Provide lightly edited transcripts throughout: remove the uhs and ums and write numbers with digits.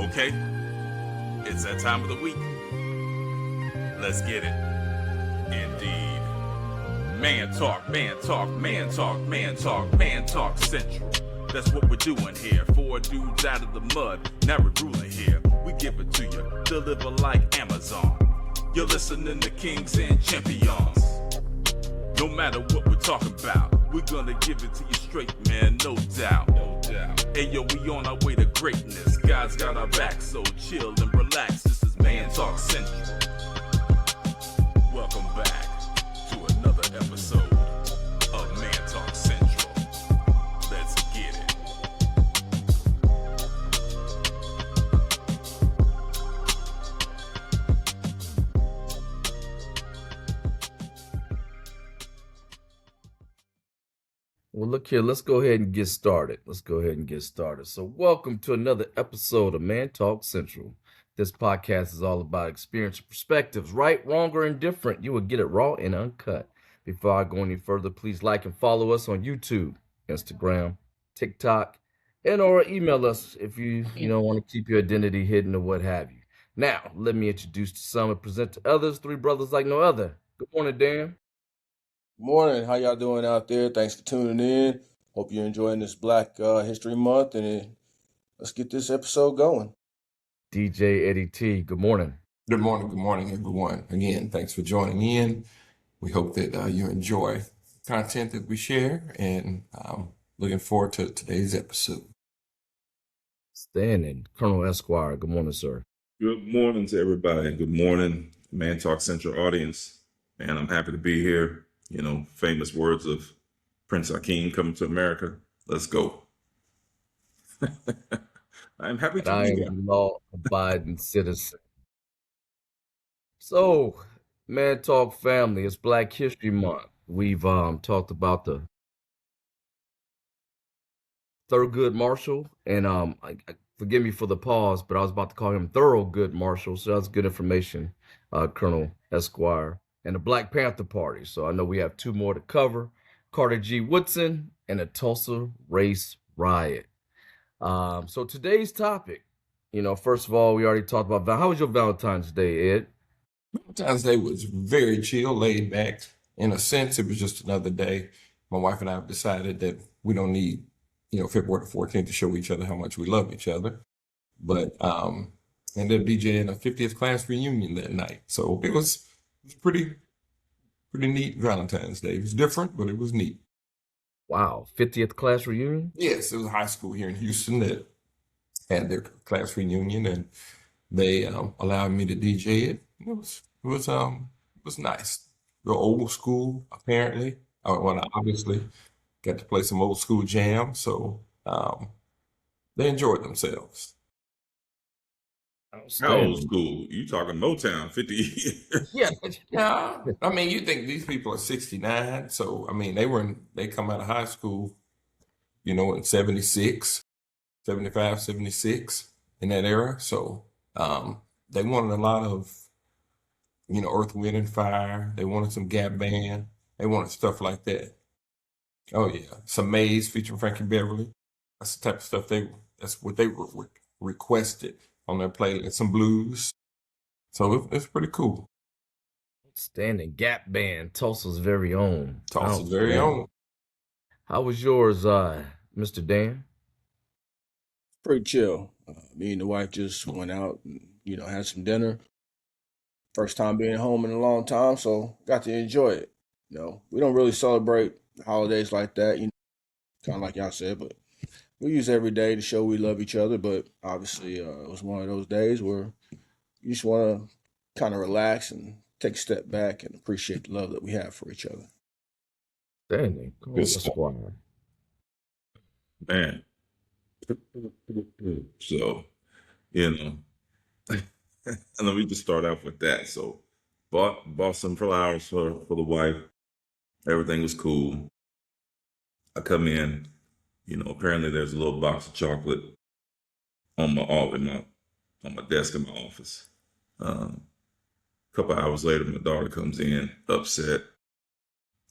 Okay, it's that time of the week. Let's get it. Indeed. Man talk, man talk, man talk, man talk, man talk central. That's what we're doing here. 4 dudes out of the mud, now we're ruling here. We give it to you, deliver like Amazon. You're listening to Kings and Champions. No matter what we're talking about, we're gonna give it to you straight, man, no doubt. No doubt. Hey yo, we on our way to greatness. God's got our back, so chill and relax. This is Man Talk Central. Welcome back to another episode of Man Talk Central. Let's get it. Well, look here, let's go ahead and get started. So welcome to another episode of Man Talk Central. This podcast is all about experience and perspectives, right, wrong, or indifferent. You will get it raw and uncut. Before I go any further, please like and follow us on YouTube, Instagram, TikTok, and or email us if you don't want to keep your identity hidden or what have you. Now, let me introduce to some and present to others, 3 brothers like no other. Good morning, Dan. Morning, how y'all doing out there? Thanks for tuning in. Hope you're enjoying this Black History Month, and let's get this episode going. DJ Eddie T, good morning. Good morning, everyone. Again, thanks for joining in. We hope that you enjoy content that we share, and looking forward to today's episode. Standing, Colonel Esquire, good morning, sir. Good morning to everybody. Good morning, Man Talk Central audience. Man, I'm happy to be here. You know, famous words of Prince Hakeem coming to America. Let's go. I'm happy to I be am here. a law-abiding citizen. So, Man Talk family, it's Black History Month. We've talked about the Thurgood Marshall, and forgive me for the pause, but I was about to call him Thorogood Marshall, so that's good information, Colonel Esquire, and the Black Panther Party. So I know we have 2 more to cover, Carter G. Woodson and the Tulsa Race Riot. So today's topic, first of all, we already talked about, how was your Valentine's Day, Ed? Valentine's Day was very chill, laid back. In a sense, it was just another day. My wife and I have decided that we don't need, February 14th to show each other how much we love each other. But ended up DJing a 50th class reunion that night. So it was pretty neat Valentine's Day. It was different, but it was neat. Wow, 50th class reunion? Yes, it was a high school here in Houston that had their class reunion, and they allowed me to DJ it. It was nice. Real old school, apparently. Well, I obviously got to play some old school jam, so they enjoyed themselves. How old school? You talking Motown, 50 years? Yeah. I mean, you think these people are 69, so I mean, they come out of high school, in 76, 75, 76 in that era. So they wanted a lot of, Earth, Wind, and Fire. They wanted some Gap Band. They wanted stuff like that. Oh yeah, some Maze featuring Frankie Beverly. That's the type of stuff that's what they requested on their playlist. Some blues. So it's pretty cool. Standing Gap Band, Tulsa's very own. Tulsa's very own. How was yours, Mr. Dan? Pretty chill. Me and the wife just went out and, had some dinner. First time being home in a long time, so got to enjoy it. We don't really celebrate holidays like that, kind of like y'all said, but we use every day to show we love each other. But obviously, it was one of those days where you just want to kind of relax and take a step back and appreciate the love that we have for each other. Standing, Esquire. Man. So, and let me just start off with that. So, bought some flowers for the wife. Everything was cool. I come in, apparently there's a little box of chocolate on my desk in my office. A couple hours later, my daughter comes in, upset.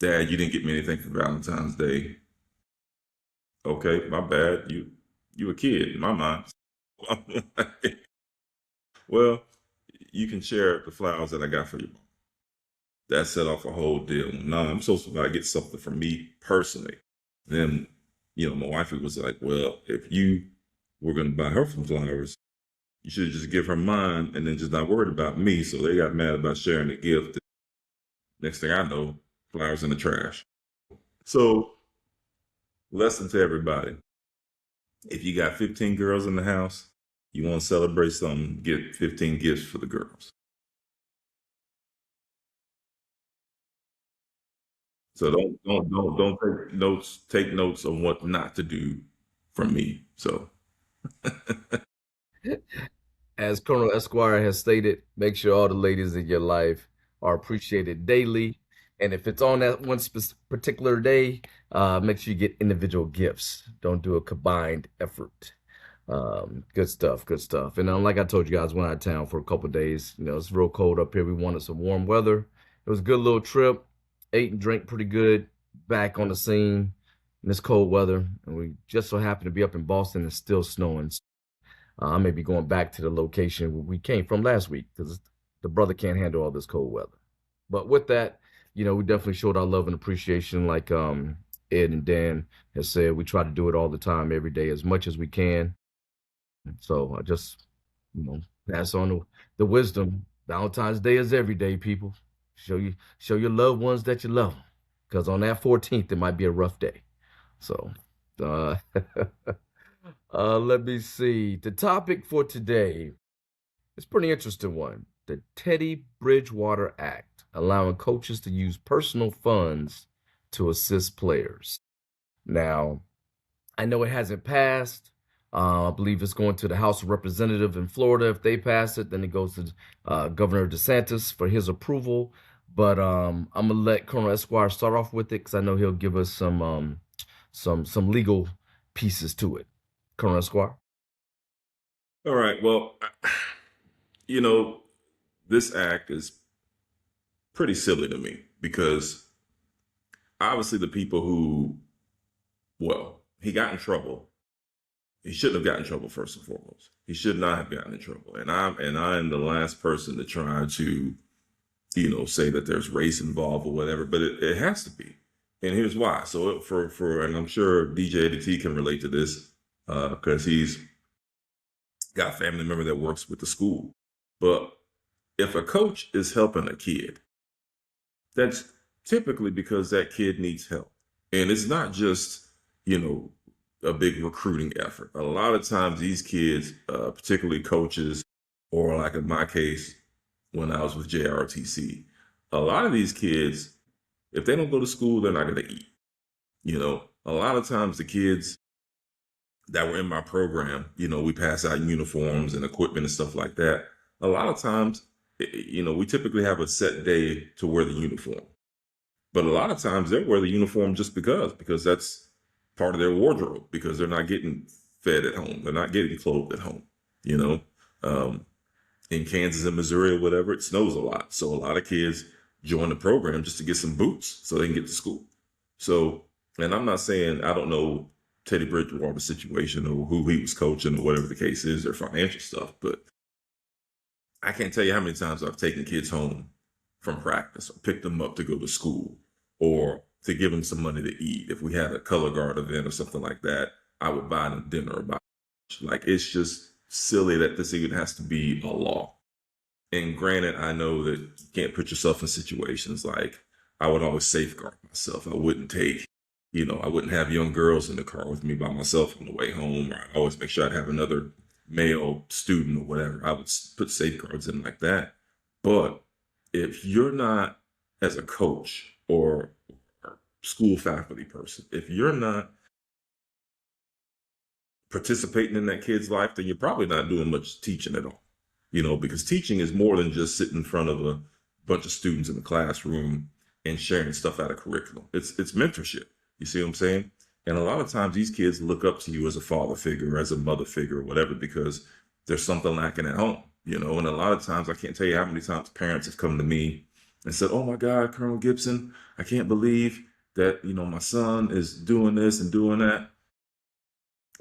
Dad, you didn't get me anything for Valentine's Day. Okay, my bad. You a kid in my mind. Well, you can share the flowers that I got for you. That set off a whole deal. No, I'm supposed to get something from me personally. Then, my wife was like, well, if you were going to buy her some flowers, you should just give her mine and then just not worried about me. So they got mad about sharing the gift. Next thing I know, flowers in the trash. So, lesson to everybody. If you got 15 girls in the house, you want to celebrate something, get 15 gifts for the girls. So don't take notes on what not to do from me. So As Colonel Esquire has stated, make sure all the ladies in your life are appreciated daily. And if it's on that one particular day, make sure you get individual gifts. Don't do a combined effort. Good stuff, good stuff. And like I told you guys, went out of town for a couple of days. It's real cold up here. We wanted some warm weather. It was a good little trip. Ate and drank pretty good. Back on the scene in this cold weather. And we just so happened to be up in Boston and it's still snowing. I may be going back to the location we came from last week because the brother can't handle all this cold weather. But with that, we definitely showed our love and appreciation like Ed and Dan has said. We try to do it all the time, every day, as much as we can. So I just, pass on the wisdom. Valentine's Day is every day, people. Show your loved ones that you love them. Because on that 14th, it might be a rough day. So, let me see. The topic for today is a pretty interesting one. The Teddy Bridgewater Act, allowing coaches to use personal funds to assist players. Now, I know it hasn't passed. I believe it's going to the House of Representatives in Florida. If they pass it, then it goes to Governor DeSantis for his approval. But I'm gonna let Colonel Esquire start off with it because I know he'll give us some legal pieces to it. Colonel Esquire. all right. Well, this act is pretty silly to me because obviously the people who, he got in trouble. He shouldn't have gotten in trouble first and foremost. He should not have gotten in trouble. And I'm the last person to try to, say that there's race involved or whatever, but it has to be. And here's why. So and I'm sure DJ ADT can relate to this because he's got a family member that works with the school. But if a coach is helping a kid, that's typically because that kid needs help. And it's not just, a big recruiting effort. A lot of times these kids, particularly coaches, or like in my case, when I was with JRTC, a lot of these kids, if they don't go to school, they're not going to eat. A lot of times the kids that were in my program, we pass out uniforms and equipment and stuff like that. A lot of times, we typically have a set day to wear the uniform. But a lot of times they wear the uniform just because that's part of their wardrobe, because they're not getting fed at home. They're not getting clothed at home. In Kansas and Missouri or whatever, it snows a lot. So a lot of kids join the program just to get some boots so they can get to school. So, and I'm not saying I don't know Teddy Bridgewater's situation or who he was coaching or whatever the case is, their financial stuff, but I can't tell you how many times I've taken kids home from practice or picked them up to go to school or to give them some money to eat. If we had a color guard event or something like that, I would buy them dinner or buy lunch. Like, it's just silly that this even has to be a law. And granted, I know that you can't put yourself in situations like I would always safeguard myself. I wouldn't I wouldn't have young girls in the car with me by myself on the way home. Or I always make sure I'd have another male student or whatever. I would put safeguards in like that. But if you're not, as a coach or school faculty person, if you're not participating in that kid's life, then you're probably not doing much teaching at all. Because teaching is more than just sitting in front of a bunch of students in the classroom and sharing stuff out of curriculum. It's mentorship. You see what I'm saying? And a lot of times these kids look up to you as a father figure, as a mother figure, or whatever, because there's something lacking at home, and a lot of times, I can't tell you how many times parents have come to me and said, oh my God, Colonel Gibson, I can't believe that, my son is doing this and doing that.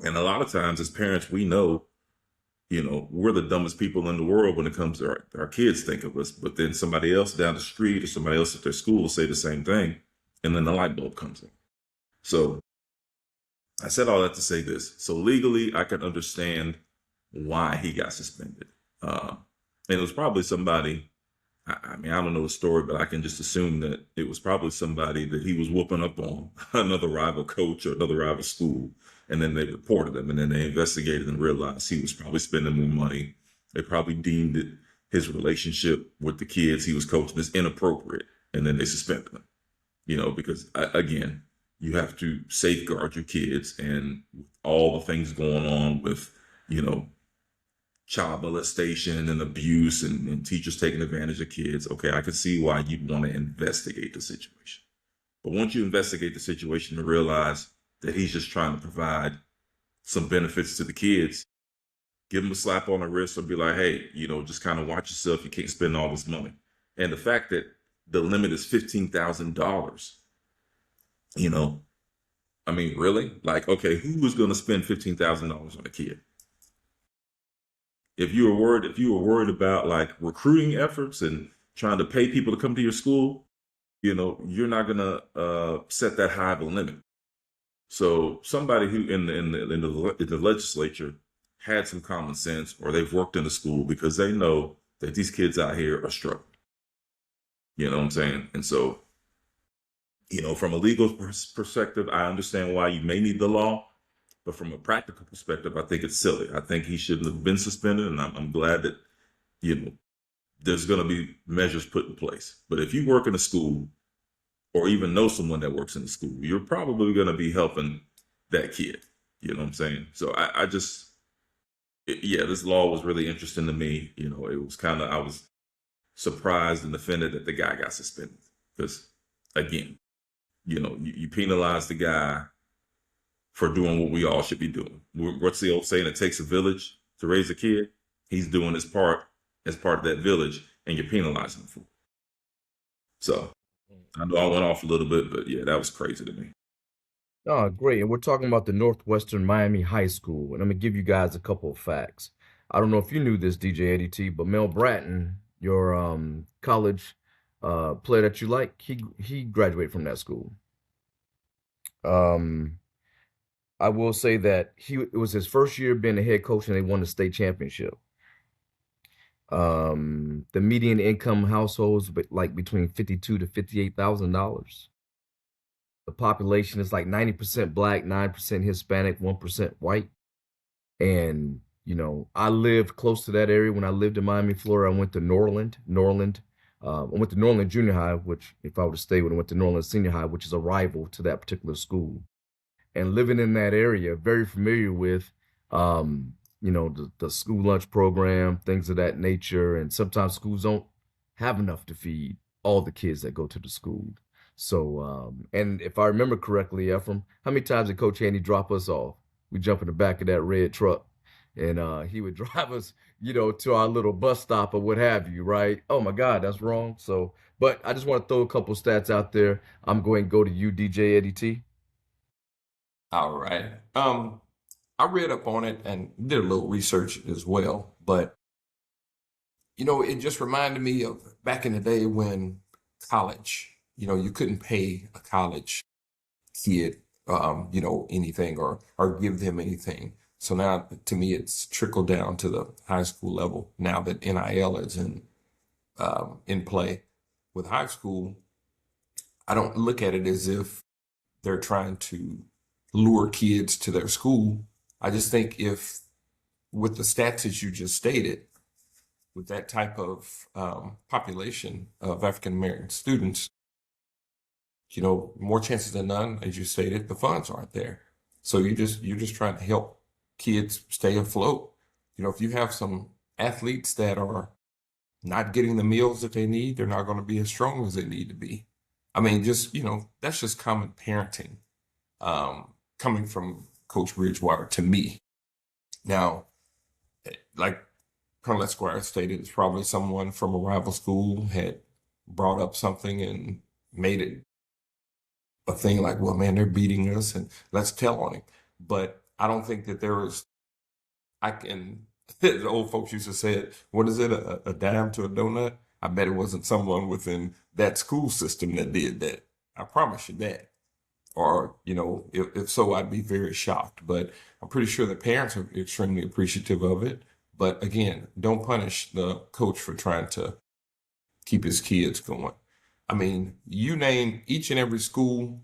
And a lot of times as parents, we know, we're the dumbest people in the world when it comes to our kids think of us, but then somebody else down the street or somebody else at their school will say the same thing, and then the light bulb comes in. So I said all that to say this. So legally, I can understand why he got suspended. And it was probably somebody, I mean, I don't know the story, but I can just assume that it was probably somebody that he was whooping up on, another rival coach or another rival school. And then they reported him, and then they investigated and realized he was probably spending more money. They probably deemed it, his relationship with the kids he was coaching, as inappropriate. And then they suspended him, because again, you have to safeguard your kids, and all the things going on with, child molestation and abuse and teachers taking advantage of kids. Okay, I can see why you'd want to investigate the situation. But once you investigate the situation and realize that he's just trying to provide some benefits to the kids, give him a slap on the wrist or be like, hey, just kind of watch yourself. You can't spend all this money. And the fact that the limit is $15,000, I mean, really? Like, okay, who was going to spend $15,000 on a kid? If you were worried about like recruiting efforts and trying to pay people to come to your school, you're not going to set that high of a limit. So somebody who in the legislature had some common sense, or they've worked in the school, because they know that these kids out here are struggling. You know what I'm saying? And so, from a legal perspective, I understand why you may need the law, but from a practical perspective, I think it's silly. I think he shouldn't have been suspended, and I'm glad that, there's going to be measures put in place. But if you work in a school, or even know someone that works in the school, you're probably going to be helping that kid. You know what I'm saying? So this law was really interesting to me. It was I was surprised and offended that the guy got suspended. Because, again, you penalize the guy for doing what we all should be doing. What's the old saying? It takes a village to raise a kid. He's doing his part as part of that village, and you're penalizing him for it. So I know I went off a little bit, but yeah, that was crazy to me. Oh, great. And we're talking about the Northwestern Miami High School. And I'm going to give you guys a couple of facts. I don't know if you knew this, DJ Eddie T, but Mel Bratton, your college player that you like, he graduated from that school. I will say that it was his first year being a head coach, and they won the state championship. The median income households like between $52,000 to $58,000. The population is like 90% Black, 9% Hispanic, 1% white. And I lived close to that area when I lived in Miami, Florida. I went to Norland. I went to Norland Junior High, which if I would have stayed, would have went to Norland Senior High, which is a rival to that particular school. And living in that area, very familiar with the school lunch program, things of that nature. And sometimes schools don't have enough to feed all the kids that go to the school. So, and if I remember correctly, Ephraim, how many times did Coach Handy drop us off? We jump in the back of that red truck, and he would drive us, to our little bus stop or what have you, right? Oh my God, that's wrong. So, but I just want to throw a couple stats out there. I'm going to go to you, DJ Eddie T. All right. I read up on it and did a little research as well, but it just reminded me of back in the day when college, you couldn't pay a college kid, anything or give them anything. So now to me, it's trickled down to the high school level now that NIL is in play. With high school, I don't look at it as if they're trying to lure kids to their school. I just think if with the stats that you just stated, with that type of population of African-American students, more chances than none, as you stated, the funds aren't there. So you're just trying to help kids stay afloat. If you have some athletes that are not getting the meals that they need, they're not going to be as strong as they need to be. I mean, that's just common parenting, coming from Coach Bridgewater to me. Now, like Colonel Esquire stated, it's probably someone from a rival school had brought up something and made it a thing like, well, man, they're beating us and let's tell on him. But I don't think that I can The old folks used to say it, what is it, a dime to a donut? I bet it wasn't someone within that school system that did that. I promise you that. Or, if so, I'd be very shocked. But I'm pretty sure the parents are extremely appreciative of it. But again, don't punish the coach for trying to keep his kids going. I mean, you name each and every school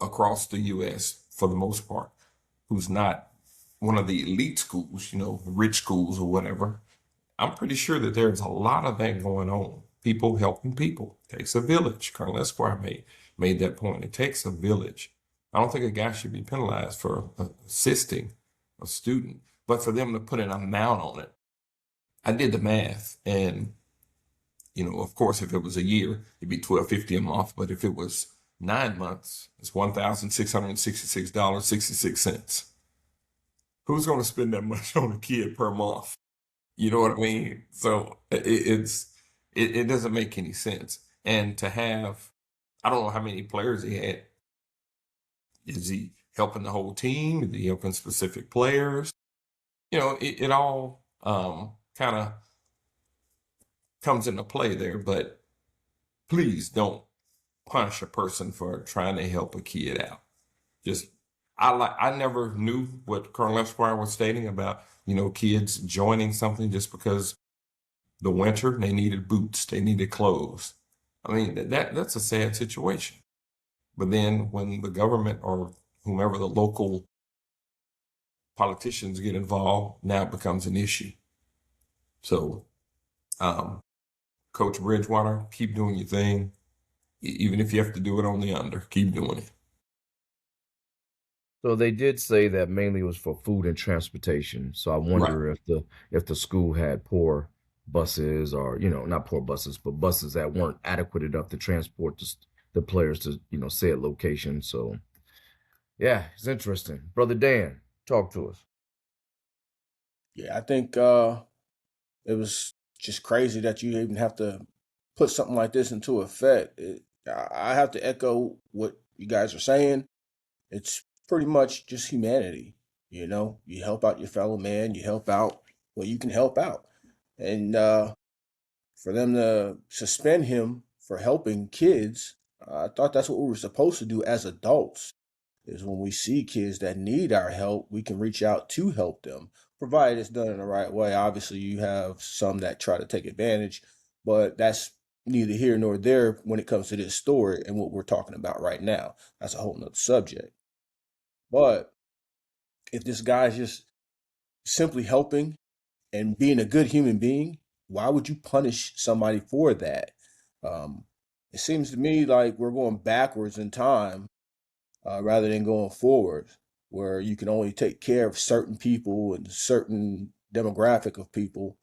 across the U.S., for the most part, who's not one of the elite schools, rich schools or whatever. I'm pretty sure that there's a lot of that going on. People helping people. It takes a village. Colonel Esquire made that point. It takes a village. I don't think a guy should be penalized for assisting a student, but for them to put an amount on it. I did the math, and of course, if it was a year, it'd be $12.50 a month. But if it was 9 months, it's $1,666.66. Who's going to spend that much on a kid per month? You know what I mean? So it doesn't make any sense. And to have, I don't know how many players he had. Is he helping the whole team? Is he helping specific players? It all kind of comes into play there. But please don't punish a person for trying to help a kid out. I never knew what Colonel Esquire was stating about, kids joining something just because the winter they needed boots, they needed clothes. I mean, that's a sad situation. But then when the government or whomever the local politicians get involved, now it becomes an issue. So, Coach Bridgewater, keep doing your thing. Even if you have to do it on the under, keep doing it. So they did say that mainly was for food and transportation. So I wonder if the school had poor buses, or not poor buses, but buses that weren't adequate enough to transport the players to said location. So yeah, it's interesting. Brother Dan, talk to us. Yeah, I think it was just crazy that you even have to put something like this into effect. I have to echo what you guys are saying. It's pretty much just humanity. You help out your fellow man, you help out what you can help out. And for them to suspend him for helping kids, I thought that's what we were supposed to do as adults. Is when we see kids that need our help, we can reach out to help them, provided it's done in the right way. Obviously, you have some that try to take advantage, but that's neither here nor there when it comes to this story and what we're talking about right now. That's a whole nother subject. But if this guy's just simply helping and being a good human being, why would you punish somebody for that? Um, it seems to me like we're going backwards in time rather than going forward, where you can only take care of certain people and certain demographic of people.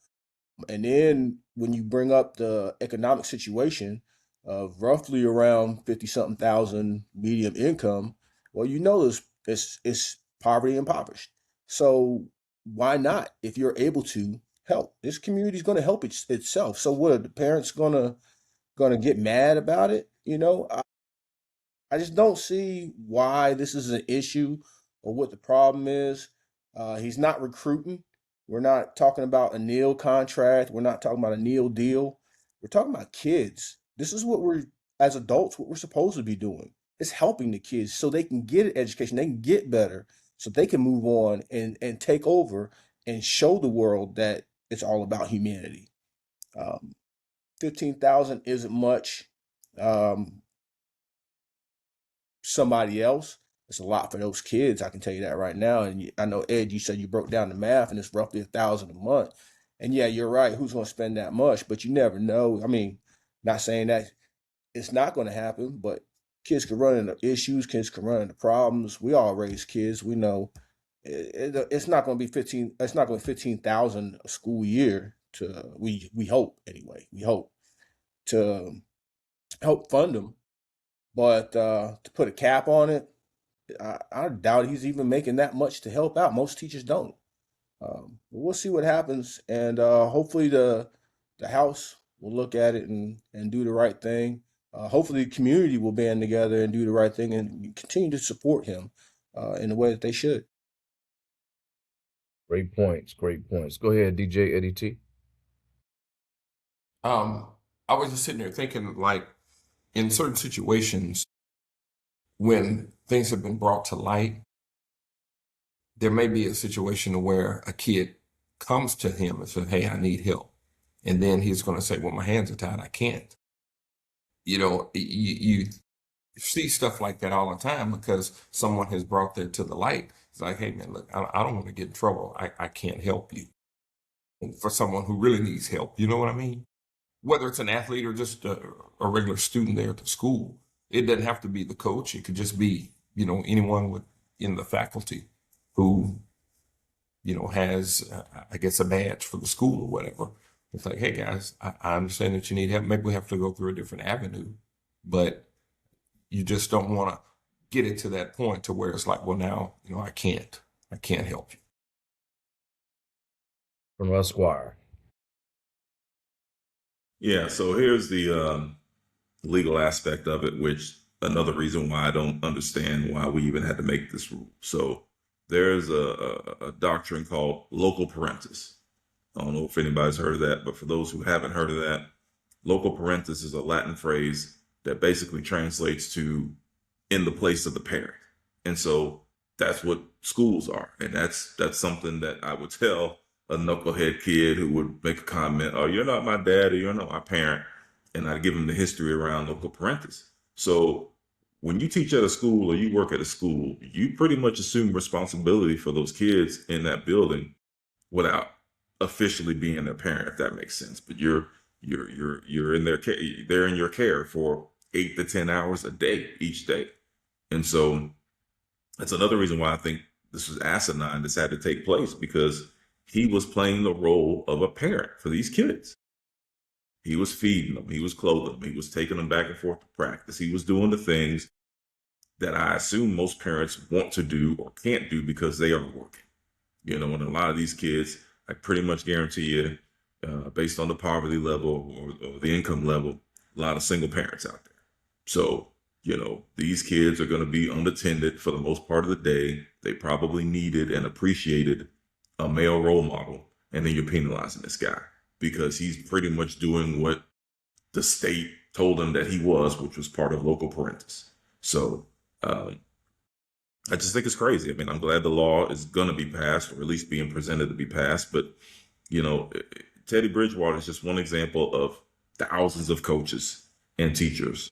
And then when you bring up the economic situation of roughly around 50 something thousand medium income, well, it's poverty impoverished. So why not? If you're able to help, this community is going to help itself. So what are the parents gonna get mad about it? I just don't see why this is an issue or what the problem is. He's not recruiting. We're not talking about a nil contract. We're not talking about a nil deal. We're talking about kids. This is what as adults, what we're supposed to be doing. It's helping the kids so they can get an education, they can get better, so they can move on and take over and show the world that it's all about humanity. Um, 15,000 isn't much. Um, Somebody else, it's a lot for those kids. I can tell you that right now. And I know Ed, you said you broke down the math, and it's roughly 1,000 a month. And yeah, you're right. Who's going to spend that much? But you never know. I mean, not saying that it's not going to happen, but kids can run into issues. Kids can run into problems. We all raise kids. We know it's not going to be 15. It's not going to be 15,000 a school year. We hope anyway. We hope to help fund them. But to put a cap on it, I doubt he's even making that much to help out. Most teachers don't. But we'll see what happens, and hopefully the House will look at it and do the right thing. Hopefully the community will band together and do the right thing and continue to support him in the way that they should. Great points. Great points. Go ahead, DJ Eddie T. I was just sitting there thinking, like, in certain situations, when things have been brought to light, there may be a situation where a kid comes to him and says, "Hey, I need help," and then he's going to say, "Well, my hands are tied, I can't." You see stuff like that all the time because someone has brought that to the light. It's like, "Hey, man, look, I don't want to get in trouble. I can't help you." And for someone who really needs help, you know what I mean? Whether it's an athlete or just a regular student there at the school, it doesn't have to be the coach. It could just be, anyone in the faculty who, has, I guess, a badge for the school or whatever. It's like, "Hey guys, I understand that you need help. Maybe we have to go through a different avenue, but you just don't want to get it to that point to where it's like, well, now, I can't help you." From Esquire. Yeah, so here's the legal aspect of it, which another reason why I don't understand why we even had to make this rule. So there's a doctrine called local parentis. I don't know if anybody's heard of that, but for those who haven't heard of that, local parentis is a Latin phrase that basically translates to "in the place of the parent." And so that's what schools are. And that's something that I would tell a knucklehead kid who would make a comment, "Oh, you're not my dad, or you're not my parent." And I give them the history around local parentis. So when you teach at a school or you work at a school, you pretty much assume responsibility for those kids in that building without officially being their parent, if that makes sense. But you're in their care. They're in your care for 8 to 10 hours a day, each day. And so that's another reason why I think this was asinine. This had to take place because he was playing the role of a parent for these kids. He was feeding them. He was clothing them. He was taking them back and forth to practice. He was doing the things that I assume most parents want to do or can't do because they are working. And a lot of these kids, I pretty much guarantee you, based on the poverty level or the income level, a lot of single parents out there. So, these kids are going to be unattended for the most part of the day. They probably needed and appreciated a male role model. And then you're penalizing this guy because he's pretty much doing what the state told him that he was, which was part of local parentis. So I just think it's crazy. I mean, I'm glad the law is going to be passed, or at least being presented to be passed. But, Teddy Bridgewater is just one example of thousands of coaches and teachers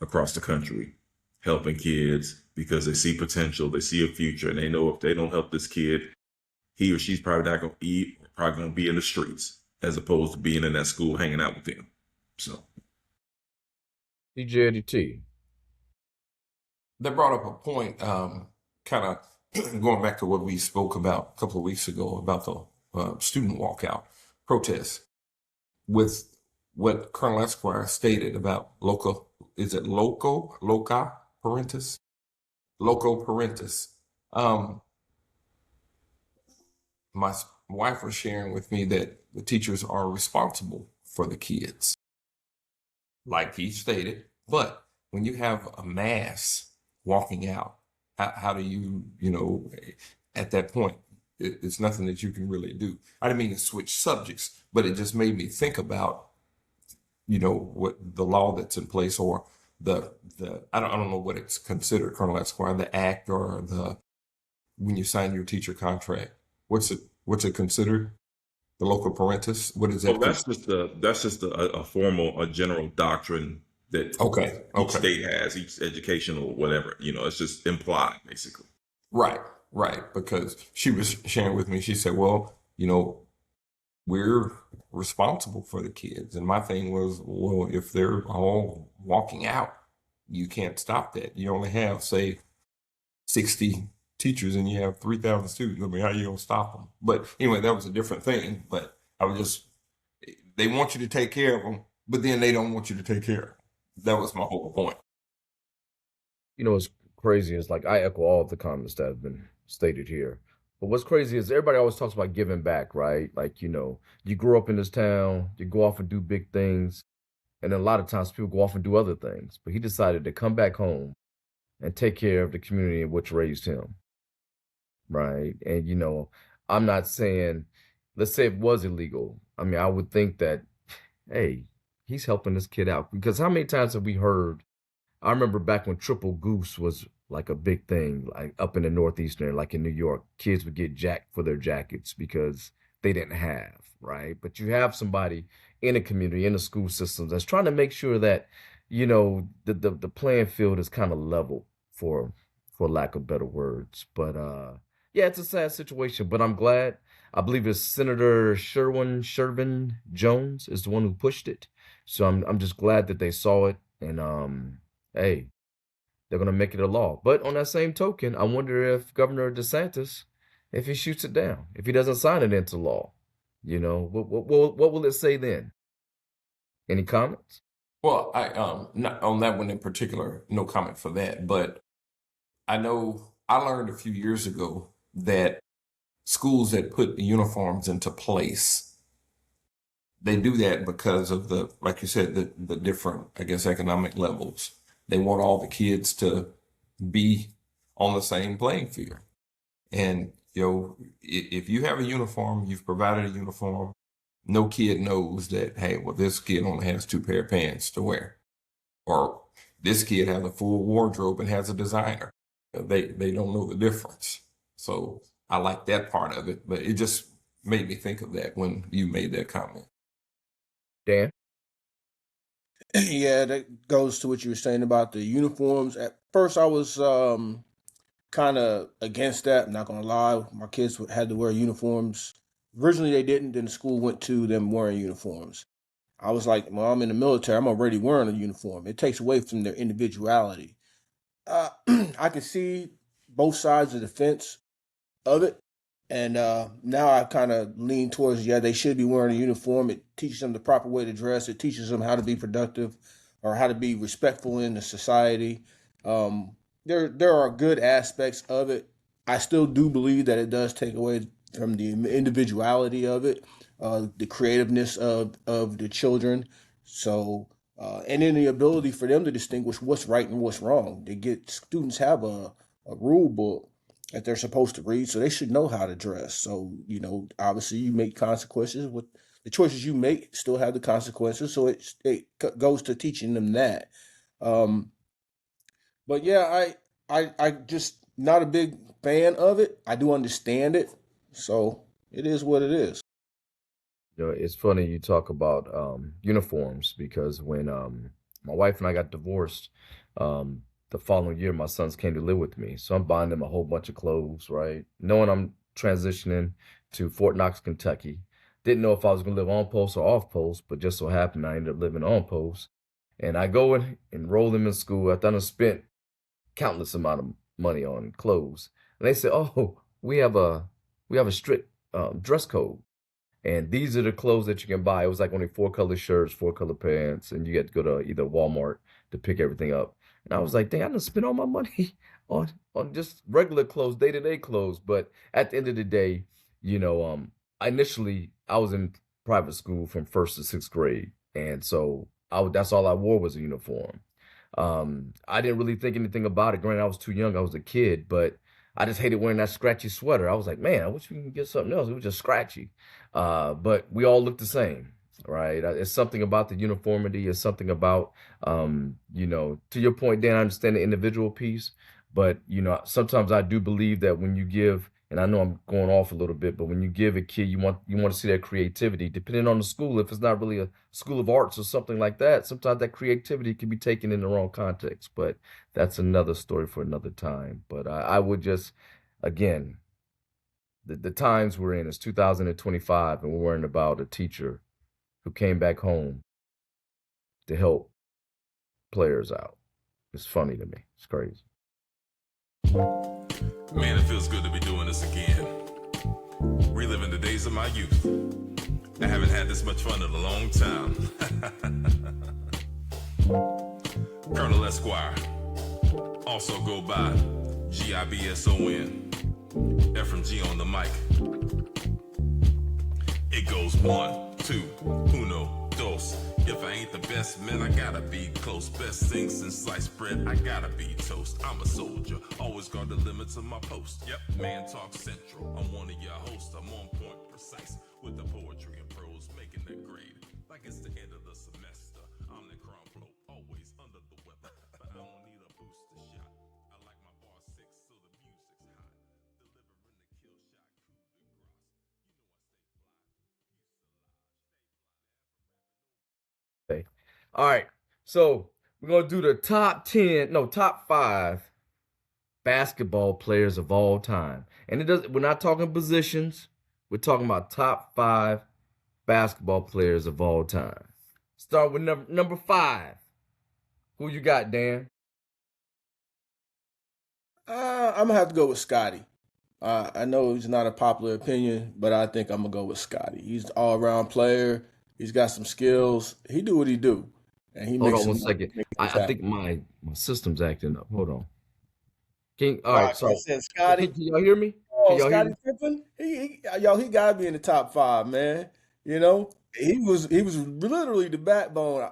across the country helping kids because they see potential, they see a future, and they know if they don't help this kid, he or she's probably not going to eat, or probably going to be in the streets, as opposed to being in that school hanging out with them. So, DJ Eddie T. They brought up a point, kind of going back to what we spoke about a couple of weeks ago about the student walkout protest, with what Colonel Esquire stated about local parentis? Local parentis. My wife was sharing with me that the teachers are responsible for the kids, like he stated. But when you have a mass walking out, how do you, at that point, it's nothing that you can really do. I didn't mean to switch subjects, but it just made me think about, what the law that's in place, or the I don't know what it's considered, Colonel Esquire, the act or when you sign your teacher contract. What's it considered? The local parentis? What is that? well, that's just a formal, a general doctrine that each state has, each educational whatever. It's just implied, basically. Right. Because she was sharing with me, she said, well, we're responsible for the kids. And my thing was, well, if they're all walking out, you can't stop that. You only have, say, 60 teachers and you have 3,000 students. I mean, how are you going to stop them? But anyway, that was a different thing. But they want you to take care of them, but then they don't want you to take care of them. That was my whole point. What's crazy is, like, I echo all of the comments that have been stated here. But what's crazy is everybody always talks about giving back, right? Like, you grow up in this town, you go off and do big things. And then a lot of times people go off and do other things. But he decided to come back home and take care of the community in which raised him. Right. And, I'm not saying, let's say it was illegal. I mean, I would think that, hey, he's helping this kid out. Because how many times have we heard? I remember back when Triple Goose was like a big thing, like up in the Northeastern, like in New York, kids would get jacked for their jackets because they didn't have, right? But you have somebody in a community, in the school systems that's trying to make sure that, the playing field is kind of level for lack of better words. But yeah, it's a sad situation, but I'm glad. I believe it's Senator Sherwin Jones is the one who pushed it. So I'm just glad that they saw it, and hey, they're gonna make it a law. But on that same token, I wonder if Governor DeSantis, if he shoots it down, if he doesn't sign it into law, what will it say then? Any comments? Well, I not on that one in particular, no comment for that. But I know I learned a few years ago that schools that put uniforms into place, they do that because of the, like you said, the different, I guess, economic levels. They want all the kids to be on the same playing field. And, if you have a uniform, you've provided a uniform, no kid knows that, hey, well, this kid only has 2 pair of pants to wear. Or this kid has a full wardrobe and has a designer. They don't know the difference. So I like that part of it, but it just made me think of that when you made that comment. Dan? Yeah, that goes to what you were saying about the uniforms. At first, I was kind of against that. I'm not gonna lie. My kids had to wear uniforms. Originally, they didn't. Then the school went to them wearing uniforms. I was like, well, I'm in the military. I'm already wearing a uniform. It takes away from their individuality. Uh, I can see both sides of the fence of it. And now I kind of lean towards, yeah, they should be wearing a uniform. It teaches them the proper way to dress. It teaches them how to be productive or how to be respectful in the society. There are good aspects of it. I still do believe that it does take away from the individuality of it, the creativeness of the children. So, and then the ability for them to distinguish what's right and what's wrong. Students have a rule book that they're supposed to read, so they should know how to dress. So, obviously you make consequences with the choices you make still have the consequences. So it goes to teaching them that. Um, but yeah, I just not a big fan of it. I do understand it. So it is what it is. It's funny you talk about uniforms because when my wife and I got divorced, the following year my sons came to live with me. So I'm buying them a whole bunch of clothes, right? Knowing I'm transitioning to Fort Knox, Kentucky. Didn't know if I was going to live on post or off post, but just so happened I ended up living on post. And I go and enroll them in school. I thought I spent countless amount of money on clothes. And they said, "Oh, we have a strict dress code. And these are the clothes that you can buy." It was like only 4 color shirts, 4 color pants, and you had to go to either Walmart to pick everything up. And I was like, dang, I done spent all my money on just regular clothes, day-to-day clothes. But at the end of the day, initially I was in private school from first to sixth grade. And so that's all I wore was a uniform. I didn't really think anything about it. Granted, I was too young, I was a kid, but I just hated wearing that scratchy sweater. I was like, man, I wish we could get something else. It was just scratchy. But we all look the same, right? It's something about the uniformity. It's something about, to your point, Dan, I understand the individual piece. But, sometimes I do believe that when you give, and I know I'm going off a little bit, but when you give a kid, you want to see that creativity. Depending on the school, if it's not really a school of arts or something like that, sometimes that creativity can be taken in the wrong context. But that's another story for another time. But I would just, again, the times we're in is 2025, and we're worrying about a teacher who came back home to help players out. It's funny to me. It's crazy. Man, it feels good to be doing this again. Reliving the days of my youth. I haven't had this much fun in a long time. Colonel Esquire. Also go by GIBSON. F from G on the mic. It goes 1, 2, uno, toast. If I ain't the best man, I gotta be close. Best thing since sliced bread, I gotta be toast. I'm a soldier, always guard the limits of my post. Yep, Man Talk Central. I'm one of your hosts. I'm on point, precise with the poetry and prose, making that grade like it's the end of the semester. I'm the crown flow, always under the weather, but I don't need a booster shot. I like my bar six, so the music's hot. Delivering the kill shot, coup de grace. Okay. All right. So we're gonna do the top 5 basketball players of all time. And we're not talking positions. We're talking about top 5 basketball players of all time. Start with number 5. Who you got, Dan? I'm gonna have to go with Scotty. I know it's not a popular opinion, but I think I'm gonna go with Scotty. He's an all-around player. He's got some skills. He do what he do, and he Hold makes on one some second. makes I, things I happen. think my system's acting up. Hold on. All All right, right, so I so said can, Scotty. can y'all hear me? Can Oh, y'all hear Scotty me? Pippen. He gotta be in the top 5, man. You know, he was literally the backbone.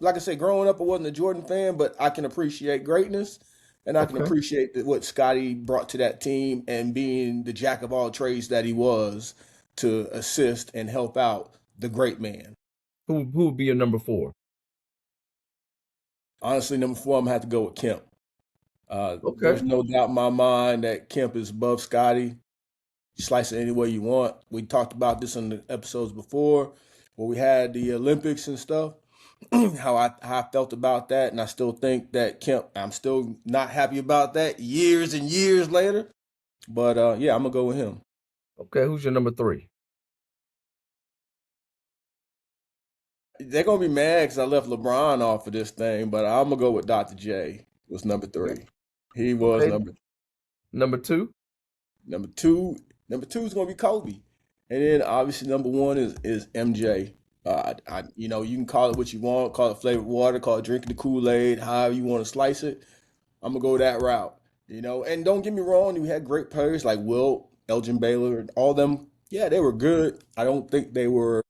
Like I said, growing up, I wasn't a Jordan fan, but I can appreciate greatness, and I can Okay. appreciate what Scotty brought to that team, and being the jack of all trades that he was to assist and help out the great man. Who would be your number 4? Honestly, number 4, I'm gonna have to go with Kemp. Okay. There's no doubt in my mind that Kemp is above Scotty. You slice it any way you want. We talked about this in the episodes before, where we had the Olympics and stuff. how I felt about that, and I still think that Kemp. I'm still not happy about that years and years later. But yeah, I'm gonna go with him. Okay. Who's your number 3? They're gonna be mad because I left LeBron off of this thing, but I'm gonna go with Dr. J. Was number Okay. 3. He was Okay. number Number 2? number 2. Number 2 is gonna be Kobe, and then obviously number 1 is MJ. You can call it what you want, call it flavored water, call it drinking the Kool-Aid, however you want to slice it. I'm gonna go that route. And don't get me wrong, we had great players like Wilt, Elgin Baylor, and all them. Yeah, they were good. I don't think they were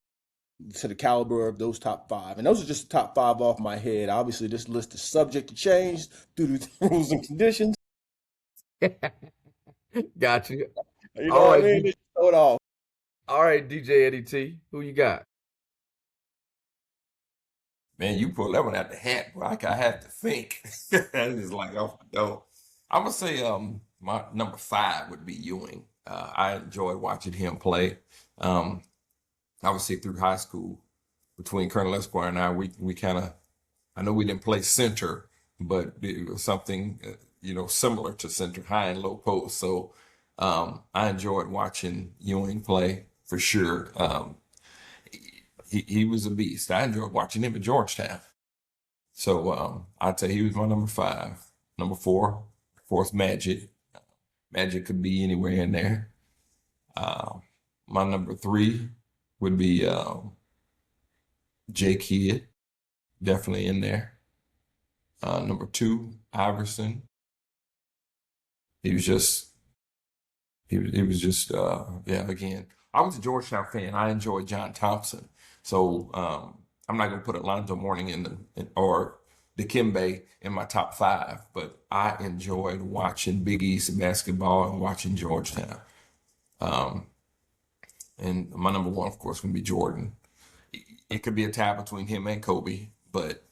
to the caliber of those top 5. And those are just the top 5 off my head. Obviously, this list is subject to change due to rules and conditions. Got you. You know All what I right. mean? Just throw it off. All right, DJ Eddie T. Who you got? Man, you pull that one out the hat, bro. I have to think. It's like off the dome. I'm gonna say my number 5 would be Ewing. I enjoy watching him play. Obviously through high school, between Colonel Esquire and we kind of, I know we didn't play center, but it was something similar to center, high and low post. So I enjoyed watching Ewing play for sure. He was a beast. I enjoyed watching him at Georgetown. So I'd say he was my number 5. Number 4, of course, Magic. Magic could be anywhere in there. My number 3 would be J Kidd, definitely in there. Number 2, Iverson. He was just again. I was a Georgetown fan. I enjoyed John Thompson. So I'm not gonna put Alonzo Mourning or Dikembe in my top 5, but I enjoyed watching Big East basketball and watching Georgetown. And my number 1, of course, would be Jordan. It could be a tie between him and Kobe, but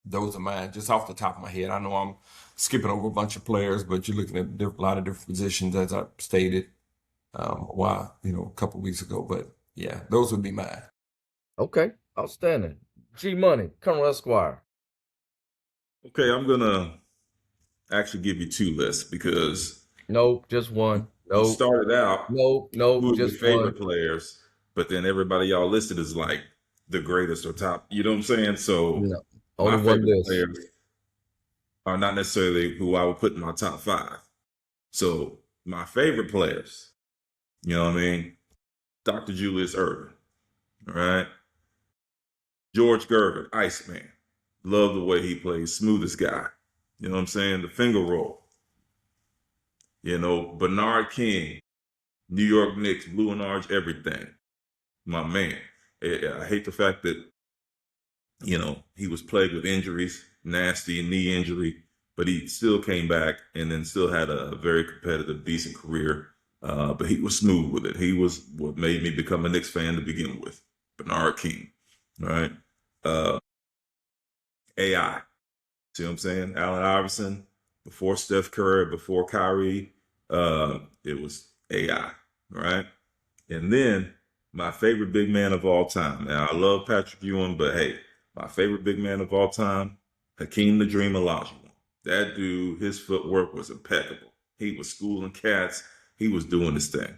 those are mine just off the top of my head. I know I'm skipping over a bunch of players, but you're looking at a lot of different positions, as I stated a couple of weeks ago. But yeah, those would be mine. Okay. Outstanding. G Money, Colonel Esquire. Okay, I'm gonna actually give you 2 lists because Nope, just one. you Nope. started out Nope. who are your Just one. favorite players, but then everybody y'all listed is like the greatest or top. You know what I'm saying? So No. my Only one favorite list. players are not necessarily who I would put in my top 5. So my favorite players, you know what I mean? Dr. Julius Erving, all right? George Gervin, Iceman. Love the way he plays, smoothest guy. You know what I'm saying? The finger roll. Bernard King, New York Knicks, blue and orange, everything. My man. I hate the fact that, he was plagued with injuries, nasty knee injury, but he still came back and then still had a very competitive, decent career. But he was smooth with it. He was what made me become a Knicks fan to begin with. Bernard King, right? AI. See what I'm saying? Allen Iverson, before Steph Curry, before Kyrie, it was AI, right? And then my favorite big man of all time. Now, I love Patrick Ewing, but hey, my favorite big man of all time, Hakeem the Dream Olajuwon. That dude, his footwork was impeccable. He was schooling cats. He was doing his thing.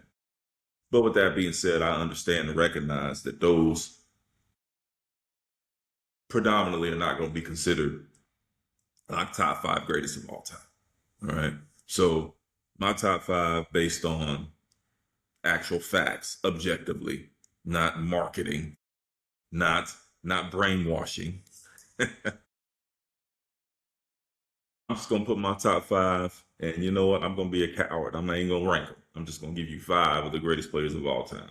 But with that being said, I understand and recognize that those predominantly are not going to be considered like top 5 greatest of all time. All right. So my top 5 based on actual facts, objectively, not marketing, not brainwashing. I'm just gonna put my top 5, and you know what? I'm gonna be a coward. I'm not even gonna rank them. I'm just gonna give you 5 of the greatest players of all time.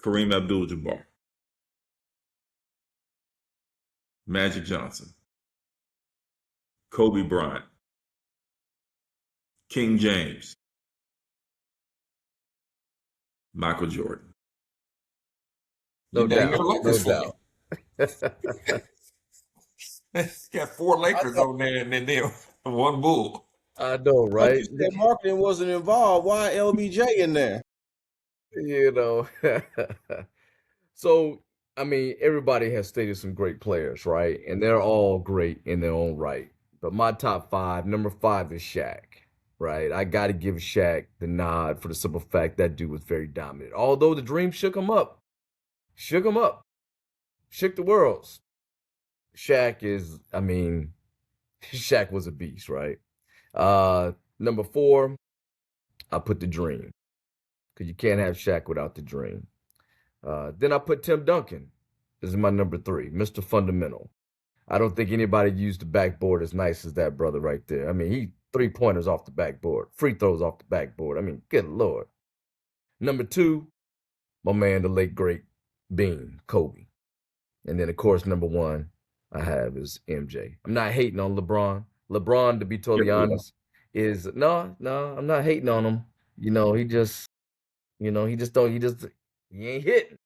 Kareem Abdul-Jabbar, Magic Johnson, Kobe Bryant, King James, Michael Jordan. No You doubt. got a No Lakers fan. doubt. Got 4 Lakers on there and then there 1 Bull. I know, Like right? you said, marketing wasn't involved. Why LBJ in there? You know. So, I mean, everybody has stated some great players, right? And they're all great in their own right. But my top 5, number 5 is Shaq, right? I got to give Shaq the nod for the simple fact that dude was very dominant. Although the dream shook him up, shook the worlds. Shaq is, I mean, Shaq was a beast, right? Number 4, I put the dream because you can't have Shaq without the dream. Then I put Tim Duncan. This is my number 3, Mr. Fundamental. I don't think anybody used the backboard as nice as that brother right there. I mean, he 3-pointers off the backboard, free throws off the backboard. I mean, good Lord. Number 2, my man, the late great Bean, Kobe. And then, of course, number 1 I have is MJ. I'm not hating on LeBron. LeBron, to be totally honest, is no, I'm not hating on him. He ain't hitting.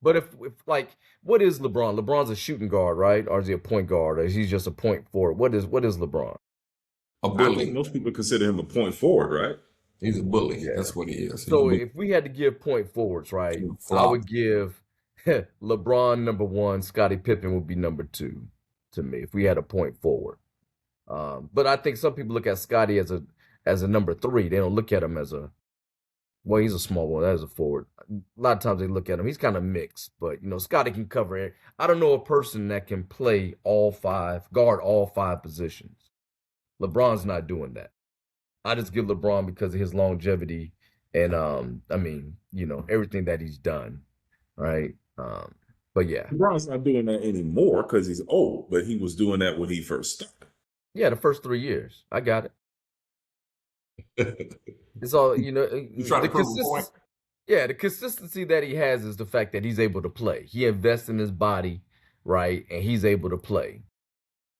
But if like, what is LeBron? LeBron's a shooting guard, right? Or is he a point guard? Or is he just a point forward? What is LeBron? A I think bully. most people consider him a point forward, right? He's a bully. Yeah. That's what he is. So if we had to give point forwards, right, I would give LeBron number 1, Scottie Pippen would be number 2 to me if we had a point forward. But I think some people look at Scottie as a number 3. They don't look at him as well, he's a small one. That is a forward. A lot of times they look at him. He's kind of mixed, but Scottie can cover it. I don't know a person that can play guard all 5 positions. LeBron's not doing that. I just give LeBron because of his longevity and everything that he's done, right? But yeah, LeBron's not doing that anymore because he's old, but he was doing that when he first started. yeah, the first 3 years, I got it. It's all You trying to prove a point? Yeah, the consistency that he has is the fact that he's able to play. He invests in his body, right, and he's able to play.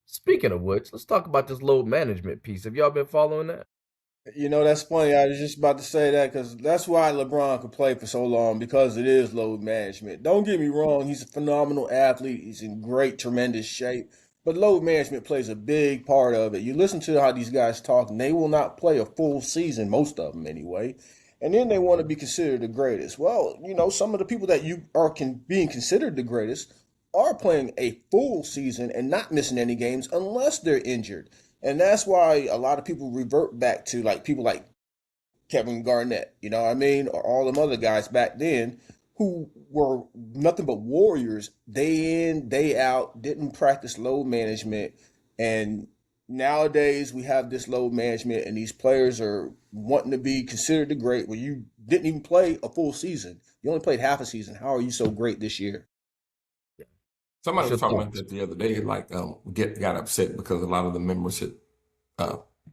Speaking of which, let's talk about this load management piece. Have y'all been following that? That's funny. I was just about to say that because that's why LeBron could play for so long, because it is load management. Don't get me wrong. He's a phenomenal athlete. He's in great, tremendous shape. But load management plays a big part of it. You listen to how these guys talk, and they will not play a full season, most of them anyway. And then they want to be considered the greatest. Well, some of the people that you are being considered the greatest are playing a full season and not missing any games unless they're injured. And that's why a lot of people revert back to people like Kevin Garnett, or all them other guys back then who were nothing but warriors day in, day out, didn't practice load management. And nowadays we have this load management and these players are wanting to be considered the great when you didn't even play a full season. You only played half a season. How are you so great this year? Somebody was talking about that the other day, got upset because a lot of the members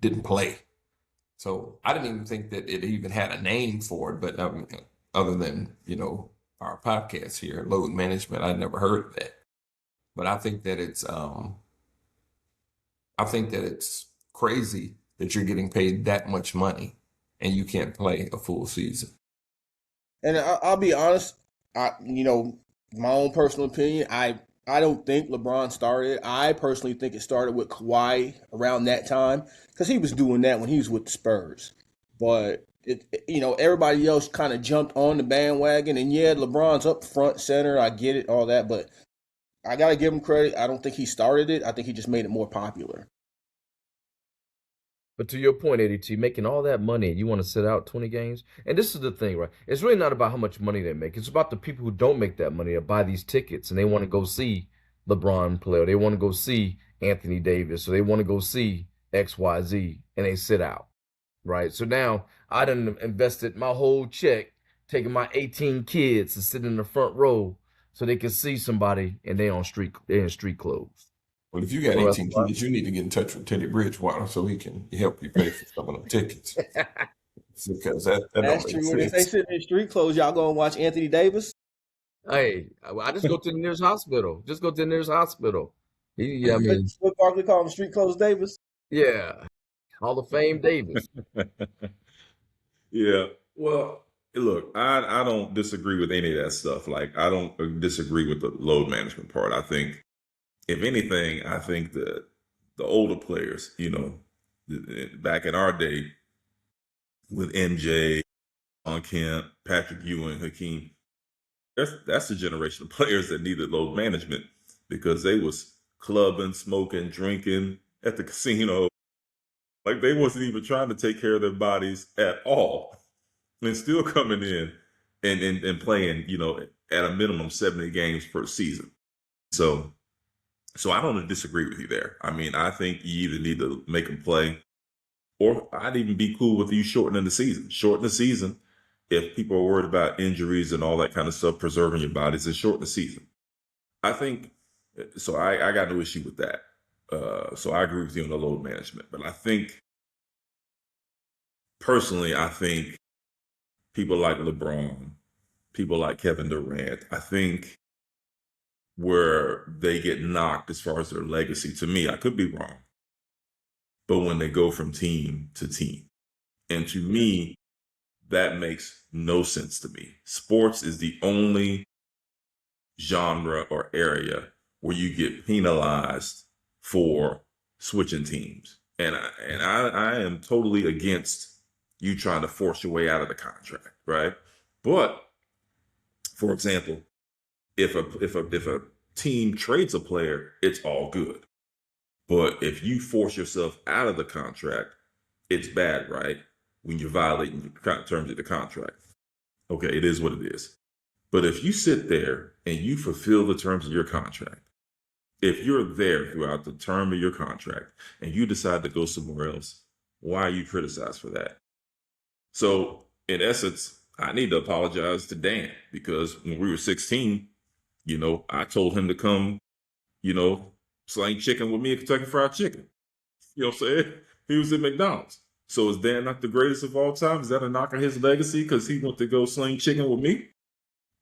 didn't play. So I didn't even think that it even had a name for it, but other than, our podcast here, load management. I never heard of that, but I think that it's crazy that you're getting paid that much money and you can't play a full season. And I'll be honest, my own personal opinion, I don't think LeBron started. I personally think it started with Kawhi around that time because he was doing that when he was with the Spurs. But everybody else kind of jumped on the bandwagon, and yeah, LeBron's up front, center. I get it, all that, but I gotta give him credit. I don't think he started it. I think he just made it more popular. But to your point, ADT, making all that money and you want to sit out 20 games? And this is the thing, right? It's really not about how much money they make. It's about the people who don't make that money that buy these tickets and they want to go see LeBron play, or they want to go see Anthony Davis, or they want to go see XYZ, and they sit out, right? So now I done invested my whole check, taking my 18 kids and sitting in the front row so they can see somebody and they're in street clothes. Well, if you got 18 kids, you need to get in touch with Teddy Bridgewater so he can help you pay for some of them tickets. Because that That's true. And if they sit in street clothes, y'all go and watch Anthony Davis? Hey, I just go to the nearest hospital. What Barkley call him, street clothes Davis? Yeah. Hall of Fame Davis. Yeah. Well, look, I don't disagree with any of that stuff. Like, I don't disagree with the load management part. I think, if anything, I think the older players, back in our day with MJ, on Kemp, Patrick Ewing, Hakeem, that's the generation of players that needed load management because they was clubbing, smoking, drinking at the casino. Like, they wasn't even trying to take care of their bodies at all, and still coming in and playing, at a minimum 70 games per season. So I don't disagree with you there. I mean, I think you either need to make them play, or I'd even be cool with you shortening the season. Shorten the season if people are worried about injuries and all that kind of stuff, preserving your bodies, and shorten the season. I think so. I got no issue with that. So I agree with you on the load management. But I think, personally, people like LeBron, people like Kevin Durant, I think where they get knocked as far as their legacy, to me, I could be wrong, but when they go from team to team. And to me, that makes no sense to me. Sports is the only genre or area where you get penalized for switching teams. And I am totally against you trying to force your way out of the contract, right? But, for example, if a team trades a player, it's all good. But if you force yourself out of the contract, it's bad, right? When you're violating the terms of the contract. Okay, it is what it is. But if you sit there and you fulfill the terms of your contract, if you're there throughout the term of your contract and you decide to go somewhere else, why are you criticized for that? So, in essence, I need to apologize to Dan, because when we were 16, I told him to come, sling chicken with me at Kentucky Fried Chicken. You know what I'm saying? He was at McDonald's. So is Dan not the greatest of all time? Is that a knock on his legacy because he went to go sling chicken with me?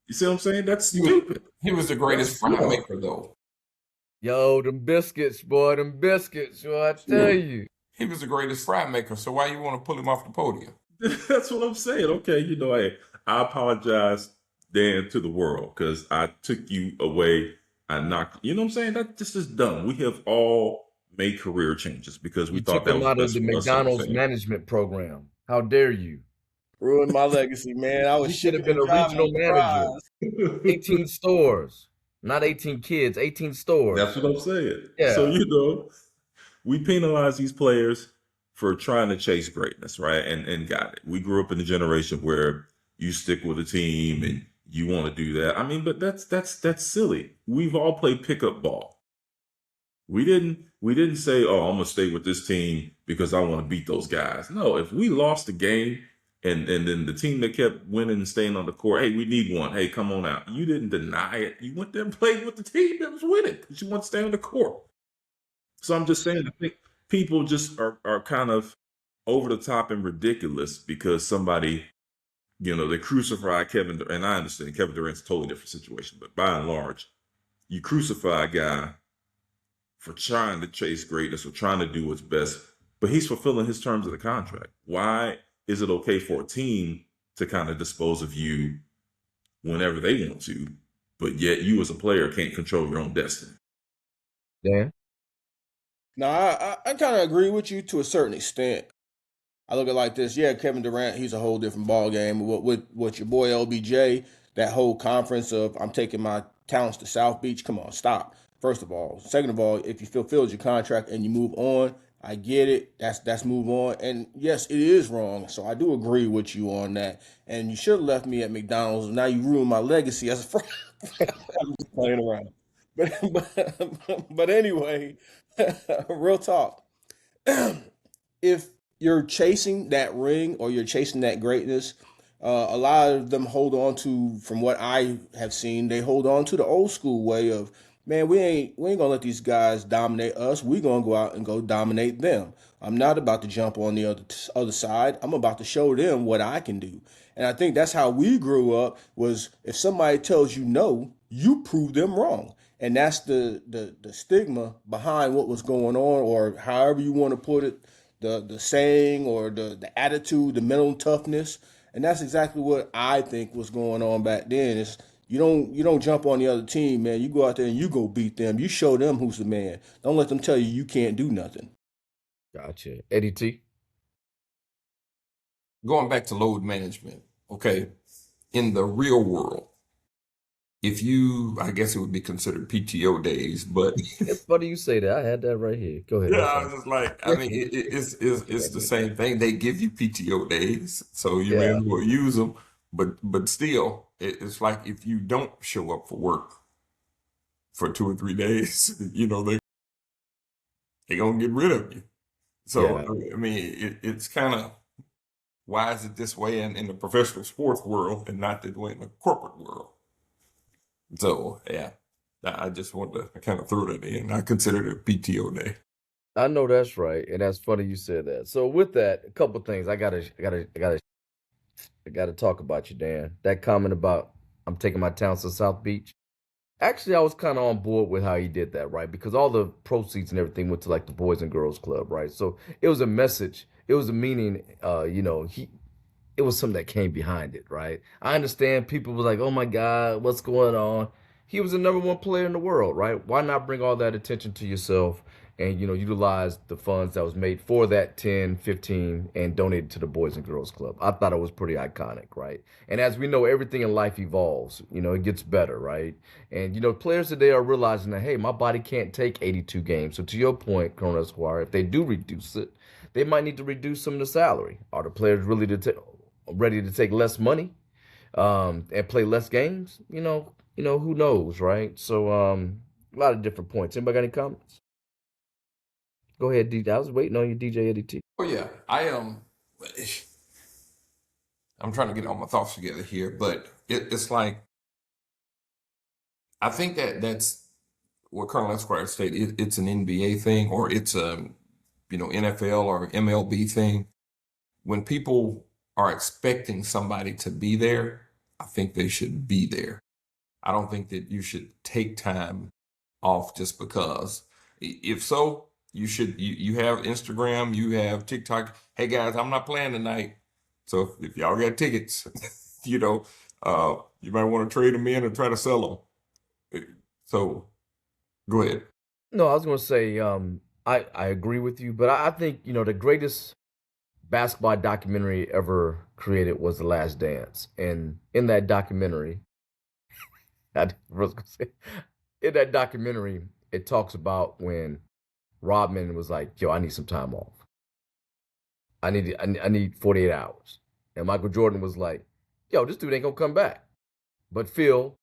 You see what I'm saying? That's stupid. He was the greatest fry maker, though. Yo, them biscuits, boy, I tell you. He was the greatest fry maker, so why you want to pull him off the podium? That's what I'm saying. Okay, hey, I apologize, Dan, to the world, because I took you away. I knocked, you know what I'm saying? That just is dumb. We have all made career changes because we thought that was out of the McDonald's management program. How dare you? Ruined my legacy, man. I was should have been a regional manager. 18 stores, not 18 kids, 18 stores. That's what I'm saying. Yeah. So, we penalize these players for trying to chase greatness, right? And got it. We grew up in a generation where you stick with a team and you want to do that. I mean, but that's silly. We've all played pickup ball. We didn't say, oh, I'm gonna stay with this team because I want to beat those guys. No, if we lost the game and then the team that kept winning and staying on the court, hey, we need one. Hey, come on out. You didn't deny it. You went there and played with the team that was winning because you want to stay on the court. So I'm just saying, I think people just are kind of over the top and ridiculous because somebody They crucify Kevin, and I understand Kevin Durant's a totally different situation, but by and large, you crucify a guy for trying to chase greatness or trying to do what's best, but he's fulfilling his terms of the contract. Why is it okay for a team to kind of dispose of you whenever they want to, but yet you as a player can't control your own destiny? Dan? No, I kind of agree with you to a certain extent. I look at it like this. Yeah, Kevin Durant, he's a whole different ball game. With your boy LBJ, that whole conference of I'm taking my talents to South Beach. Come on, stop. First of all, second of all, if you fulfilled your contract and you move on, I get it. That's move on. And yes, it is wrong. So I do agree with you on that. And you should have left me at McDonald's. Now you ruined my legacy as a friend. I'm just playing around. But anyway, real talk. If you're chasing that ring or you're chasing that greatness, a lot of them hold on to, from what I have seen, they hold on to the old school way of, man, we ain't gonna let these guys dominate us. We're gonna go out and go dominate them. I'm not about to jump on the other side. I'm about to show them what I can do. And I think that's how we grew up, was if somebody tells you no, you prove them wrong. And that's the stigma behind what was going on, or however you want to put it, the saying or the attitude, the mental toughness. And that's exactly what I think was going on back then. Is you don't jump on the other team, man. You go out there and you go beat them. You show them who's the man. Don't let them tell you can't do nothing. Gotcha. Eddie T? Going back to load management, okay, in the real world, I guess it would be considered PTO days, but It's funny you say that. I had that right here. Go ahead. yeah, I was just like, I mean, it's the same thing. They give you PTO days, so you may as well use them. But still, it's like if you don't show up for work for 2 or 3 days, they gonna get rid of you. So I mean, it's kind of, why is it this way in the professional sports world and not that way in the corporate world? So yeah, I just wanted to kind of throw that in. I consider it a PTO day. I know that's right, and that's funny you said that. So with that, a couple things I gotta talk about you, Dan. That comment about I'm taking my talents to South Beach. Actually, I was kind of on board with how he did that, right? Because all the proceeds and everything went to like the Boys and Girls Club, right? So it was a message. It was a meaning. It was something that came behind it, right? I understand people were like, oh my God, what's going on? He was the #1 player in the world, right? Why not bring all that attention to yourself and, utilize the funds that was made for that 10, 15 and donate it to the Boys and Girls Club? I thought it was pretty iconic, right? And as we know, everything in life evolves, it gets better, right? And, players today are realizing that, hey, my body can't take 82 games. So to your point, Colonel Esquire, if they do reduce it, they might need to reduce some of the salary. Are the players really ready to take less money and play less games? Who knows, right? So a lot of different points. Anybody got any comments? Go ahead, DJ. I was waiting on you, DJ Eddie T. Oh yeah, I'm trying to get all my thoughts together here, but it's like, I think that's what Colonel Esquire stated. It's an NBA thing, or it's a NFL or MLB thing. When people are expecting somebody to be there, I think they should be there. I don't think that you should take time off just because. If so, you should. You have Instagram, you have TikTok. Hey guys, I'm not playing tonight, so if y'all got tickets, you might want to trade them in or try to sell them. So, go ahead. No, I was going to say I agree with you, but I think the greatest basketball documentary ever created was The Last Dance, and in that documentary, it talks about when Rodman was like, "Yo, I need some time off. I need 48 hours," and Michael Jordan was like, "Yo, this dude ain't gonna come back." But Phil,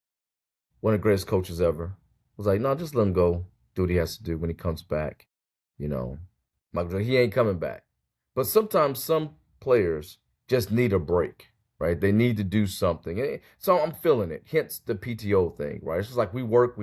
one of the greatest coaches ever, was like, "No, just let him go. Do what he has to do. When he comes back, Michael Jordan, he ain't coming back." But sometimes some players just need a break, right? They need to do something. So I'm feeling it. Hence the PTO thing, right? It's just like we work.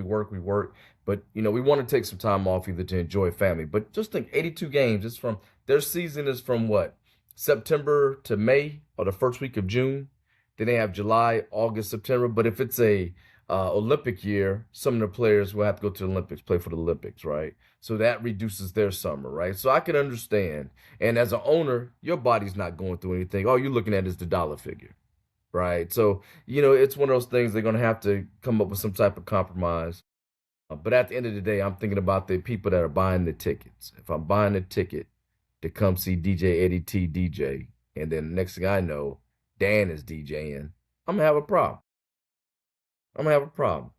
But, we want to take some time off either to enjoy family. But just think, 82 games. Their season is from what? September to May or the first week of June. Then they have July, August, September. But if it's a Olympic year, some of the players will have to go to the Olympics, play for the Olympics, right? So that reduces their summer, right? So I can understand. And as an owner, your body's not going through anything. All you're looking at is the dollar figure, right? So, it's one of those things they're going to have to come up with some type of compromise. But at the end of the day, I'm thinking about the people that are buying the tickets. If I'm buying a ticket to come see DJ Eddie T DJ, and then the next thing I know, Dan is DJing, I'm going to have a problem.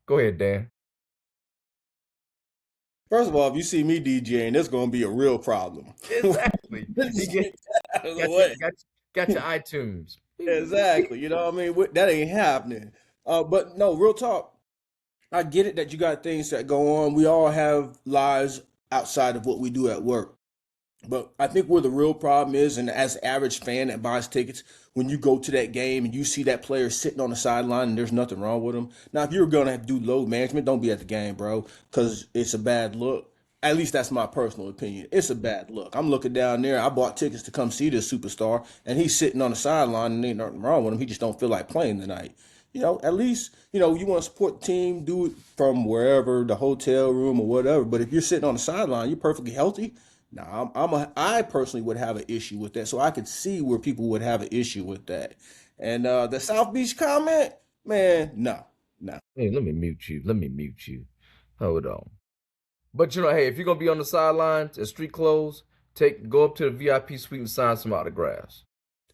Go ahead, Dan. First of all, if you see me DJing, that's going to be a real problem. Exactly. Let's just get that out of the Got, way. got your iTunes. Exactly. You know what I mean? That ain't happening. But no, real talk. I get it that you got things that go on. We all have lives outside of what we do at work. But I think where the real problem is, and as an average fan that buys tickets, when you go to that game and you see that player sitting on the sideline and there's nothing wrong with him. Now, if you're going to do load management, don't be at the game, bro, because it's a bad look. At least that's my personal opinion. It's a bad look. I'm looking down there. I bought tickets to come see this superstar, and he's sitting on the sideline and ain't nothing wrong with him. He just don't feel like playing tonight. At least, you want to support the team, do it from wherever, the hotel room or whatever. But if you're sitting on the sideline, you're perfectly healthy. Now, I personally would have an issue with that. So I could see where people would have an issue with that. And the South Beach comment, man, no. Hey, let me mute you. Hold on. But hey, if you're gonna be on the sidelines in street clothes, go up to the VIP suite and sign some autographs.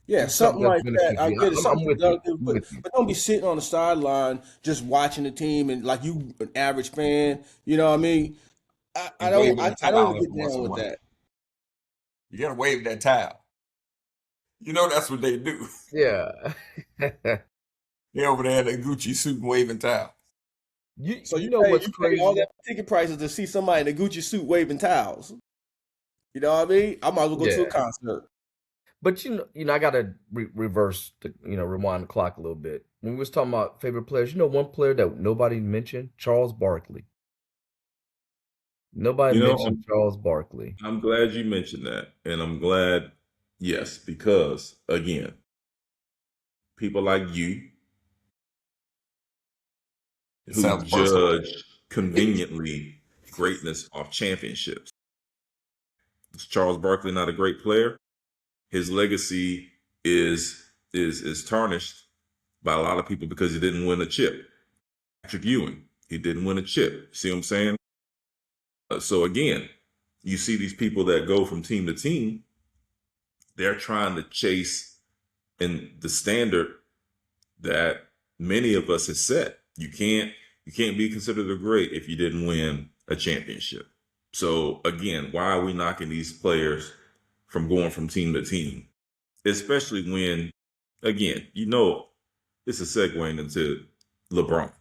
Yeah, Do something like that's that. I beneficial. get it. I'm Something with you. productive, I'm but, with you. but don't be sitting on the sideline just watching the team and like you an average fan. You know what I mean? I And don't waving I, the I don't towel get every once down in a with while. that. You gotta wave that towel. That's what they do. Yeah. They over there in their Gucci suit and waving towel. So You know what's you pay all crazy? that ticket prices to see somebody in a Gucci suit waving towels. You know what I mean? I might as well go to a Yeah. concert. But I gotta reverse rewind the clock a little bit. When we was talking about favorite players, one player that nobody mentioned, Charles Barkley. Nobody You know, mentioned Charles Barkley. I'm glad you mentioned that. And I'm glad, yes, because again, people like you It who sounds personal. judge conveniently greatness off championships. Is Charles Barkley not a great player? His legacy is tarnished by a lot of people because he didn't win a chip. Patrick Ewing, he didn't win a chip. See what I'm saying? So again, you see these people that go from team to team, they're trying to chase in the standard that many of us have set. You can't be considered a great if you didn't win a championship. So again, why are we knocking these players from going from team to team? Especially when, again, it's a segue into LeBron.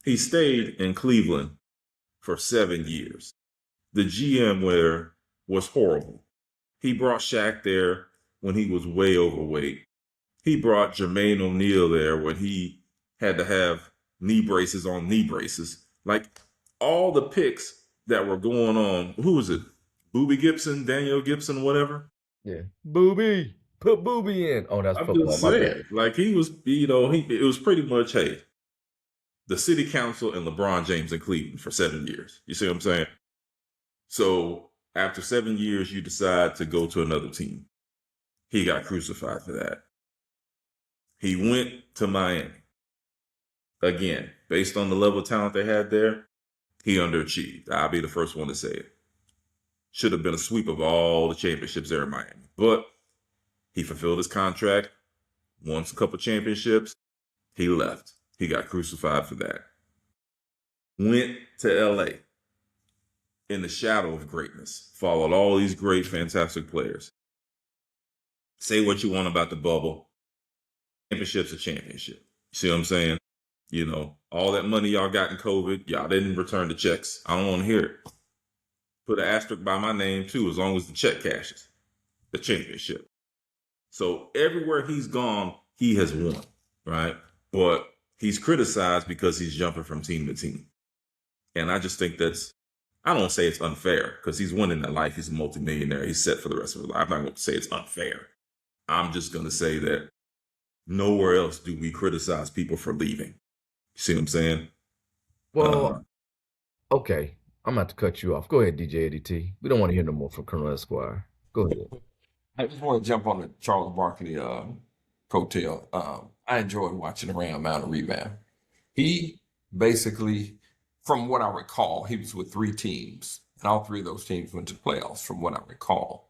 He stayed in Cleveland for 7 years. The GM was horrible. He brought Shaq there when he was way overweight. He brought Jermaine O'Neal there when he had to have knee braces on knee braces. Like all the picks that were going on. Who was it? Boobie Gibson, Daniel Gibson, whatever. Yeah. Booby. Put Booby in. Oh, that's I'm football. just My bad. saying, like he was, it was pretty much, hey, the city council and LeBron James in Cleveland for 7 years. You see what I'm saying? So after 7 years, you decide to go to another team. He got crucified for that. He went to Miami. Again, based on the level of talent they had there, he underachieved. I'll be the first one to say it. Should have been a sweep of all the championships there in Miami. But he fulfilled his contract, won a couple championships. He left. He got crucified for that. Went to LA in the shadow of greatness. Followed all these great, fantastic players. Say what you want about the bubble. Championship's a championship. See what I'm saying? All that money y'all got in COVID, y'all didn't return the checks. I don't want to hear it. Put an asterisk by my name too, as long as the check cashes. The championship. So everywhere he's gone, he has won, right? But he's criticized because he's jumping from team to team. And I just think I don't say it's unfair because he's winning that life. He's a multimillionaire. He's set for the rest of his life. I'm not going to say it's unfair. I'm just going to say that nowhere else do we criticize people for leaving. You see what I'm saying? Well, okay. I'm about to cut you off. Go ahead, DJ Eddie T. We don't want to hear no more from Colonel Esquire. Go ahead. I just want to jump on the Charles Barkley coattail. I enjoyed watching the Ram Mountain rebound. He basically, from what I recall, he was with 3 teams, and all 3 of those teams went to the playoffs, from what I recall.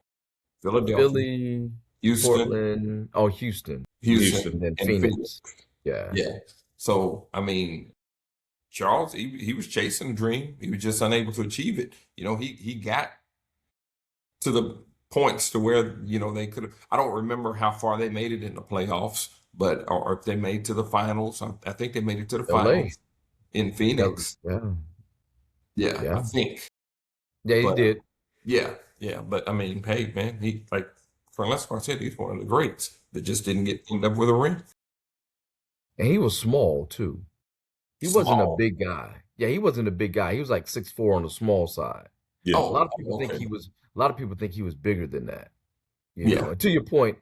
Philadelphia, Philly, Houston, Portland, Houston, and then and Phoenix. Yeah. Yeah. So, I mean, Charles, he was chasing a dream. He was just unable to achieve it. He got to the points to where, they could have. I don't remember how far they made it in the playoffs, but or if they made to the finals. I think they made it to the LA. finals in Phoenix. Yeah. I think. Yeah, he But, did. Yeah. But I mean, hey, man, he like for Lescar said, he's one of the greats that just didn't end up with a ring. And he was small too. He wasn't a Small. big guy. Yeah, he wasn't a big guy. He was like 6'4" on the small side. Yeah. A lot of people think okay. he was bigger than that. Yeah. And to your point,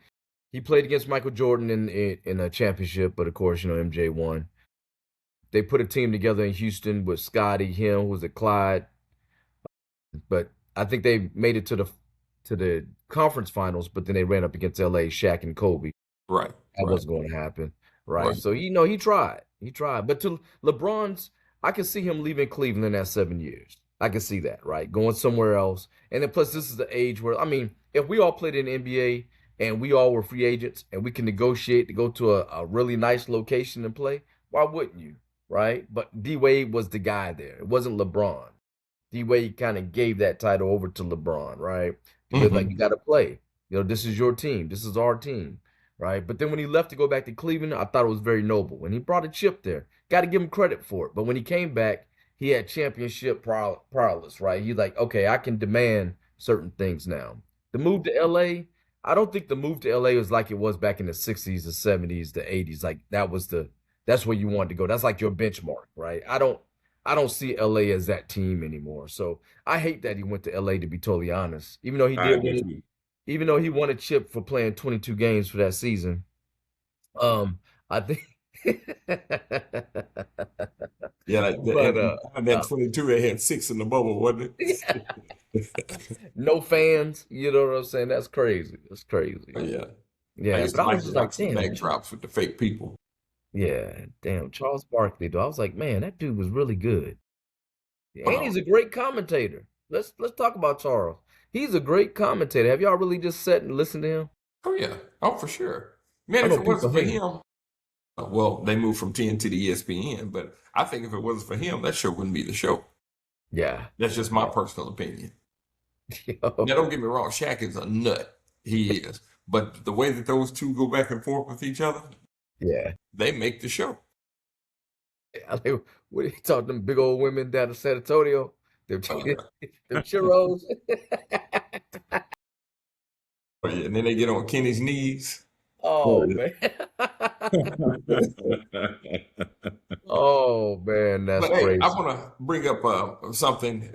he played against Michael Jordan in a championship, but of course, MJ won. They put a team together in Houston with Scotty, him, who was at Clyde. But I think they made it to the conference finals, but then they ran up against LA, Shaq and Kobe. Right. That wasn't going to happen. Right. So, he tried. He tried. But to LeBron's, I can see him leaving Cleveland at 7 years. I can see that, right? Going somewhere else. And then plus, this is the age where, if we all played in the NBA and we all were free agents and we can negotiate to go to a really nice location and play, why wouldn't you? Right. But D Wade was the guy there. It wasn't LeBron. D Wade kind of gave that title over to LeBron, right? Because like, you got to play. This is your team. This is our team. Right. But then when he left to go back to Cleveland, I thought it was very noble. And he brought a chip there. Got to give him credit for it. But when he came back, he had championship prowess, right? He's like, okay, I can demand certain things now. The move to LA, I don't think the move to LA was like it was back in the 60s, the 70s, the 80s. Like that's where you wanted to go. That's like your benchmark, right? I don't see LA as that team anymore. So I hate that he went to LA, to be totally honest. Even though he did win, even though he won a chip for playing 22 games for that season. I think Yeah, but, that 22, they had 6 in the bubble, wasn't it? no fans, you know what I'm saying? That's crazy. That's crazy. Yeah. Yeah, I used but to I like was to just like, watch the damn. backdrops with the fake people. Yeah, damn. Charles Barkley, though. I was like, man, that dude was really good. And Wow. he's a great commentator. Let's talk about Charles. He's a great commentator. Have y'all really just sat and listened to him? Oh, yeah. Oh, for sure. Man, I if know it wasn't for people hate him, well, they moved from TNT to ESPN, but I think if it wasn't for him, that show wouldn't be the show. Yeah. That's just my personal opinion. Yo. Now, don't get me wrong, Shaq is a nut. He is. But the way that those two go back and forth with each other, Yeah. they make the show. What he taught them big old women down in San Antonio? Them churros. Oh, yeah. And then they get on Kenny's knees. Oh, man. Oh, man, that's But hey, crazy. I want to bring up something.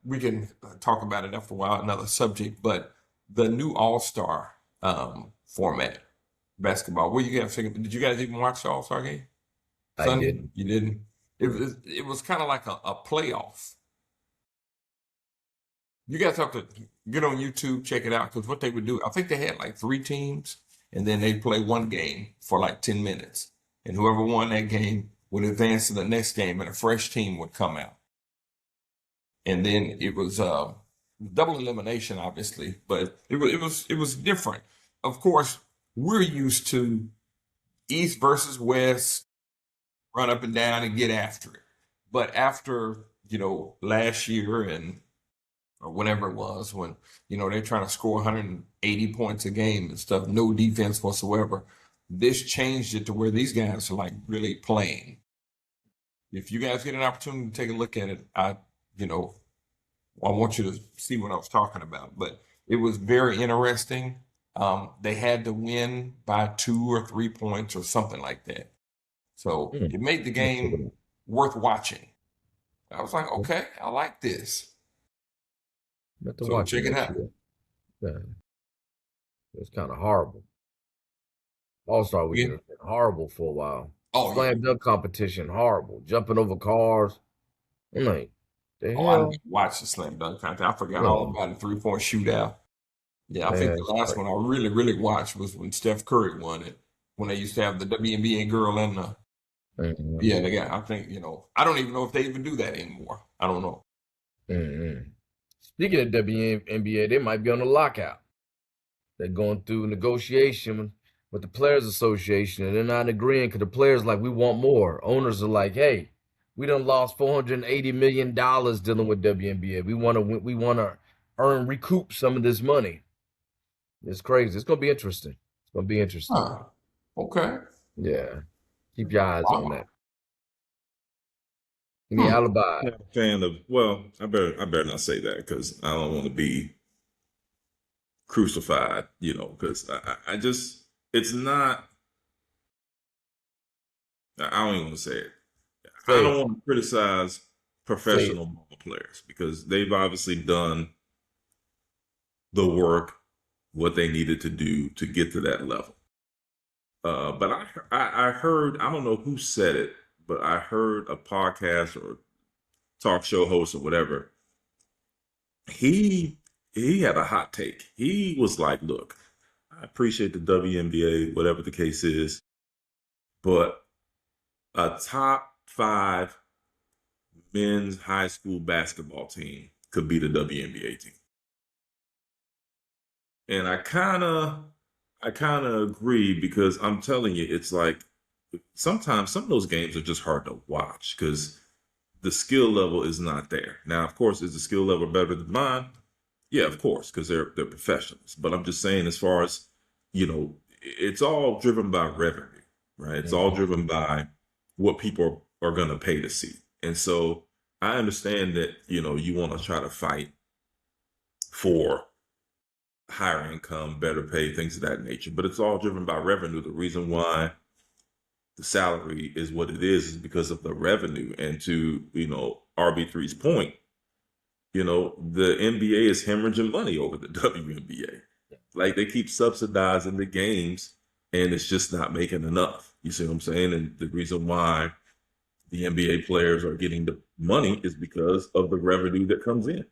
We can talk about it after a while, another subject, but the new All-Star format basketball. What you guys think? Did you guys even watch the All-Star game? I Sunday? didn't. You didn't? It was kind of like a playoff. You guys have to get on YouTube, check it out, because what they would do, I think they had like 3 teams, and then they'd play one game for like 10 minutes. And whoever won that game would advance to the next game, and a fresh team would come out. And then it was double elimination, obviously, but it was different. Of course, we're used to East versus West, run up and down and get after it. But after, last year or whenever it was, when, they're trying to score 180 points a game and stuff, no defense whatsoever, this changed it to where these guys are like really playing. If you guys get an opportunity to take a look at it, I want you to see what I was talking about. But it was very interesting. They had to win by 2 or 3 points or something like that. So it made the game worth watching. I was like, okay, I like this. So check it out. Yeah. It's kind of horrible. All-Star Yeah. Weekend was horrible for a while. Oh, yeah. Slam dunk competition, horrible. Jumping over cars. I'm like, the Oh, I hell? didn't watch the slam dunk contest. I forgot Yeah. all about the 3-point shootout. Yeah, I think Man, the it's last crazy. one I really watched was when Steph Curry won it. When they used to have the WNBA girl and the Mhm. yeah, they got. I think I don't even know if they even do that anymore. I don't know. Mhm. Speaking of WNBA, they might be on a lockout. They're going through negotiation with the Players Association, and they're not agreeing because the players like, we want more. Owners are like, hey, we done lost $480 million dealing with WNBA. We want to recoup some of this money. It's crazy. It's gonna be interesting. It's gonna be interesting. Huh. Okay. Yeah. Keep your eyes on that. Any Hmm. alibi? Not a fan of. Well, I better not say that because I don't want to be crucified. Because I just it's not. I don't even want to say it. I Say don't it. want to criticize Say it. professional ball players because they've obviously done the work, what they needed to do to get to that level. But I heard, I don't know who said it, but I heard a podcast or talk show host or whatever. He had a hot take. He was like, "Look, I appreciate the WNBA, whatever the case is, but a top 5 men's high school basketball team could be the WNBA team." And I kind of agree because I'm telling you, it's like sometimes some of those games are just hard to watch because the skill level is not there. Now, of course, is the skill level better than mine? Yeah, of course, because they're professionals. But I'm just saying, as far as it's all driven by revenue, right? It's all driven by what people are going to pay to see. And so I understand that you want to try to fight for higher income, better pay, things of that nature. But it's all driven by revenue. The reason why the salary is what it is because of the revenue. And to, RB3's point, the NBA is hemorrhaging money over the WNBA. Like they keep subsidizing the games and it's just not making enough. You see what I'm saying? And the reason why the NBA players are getting the money is because of the revenue that comes in.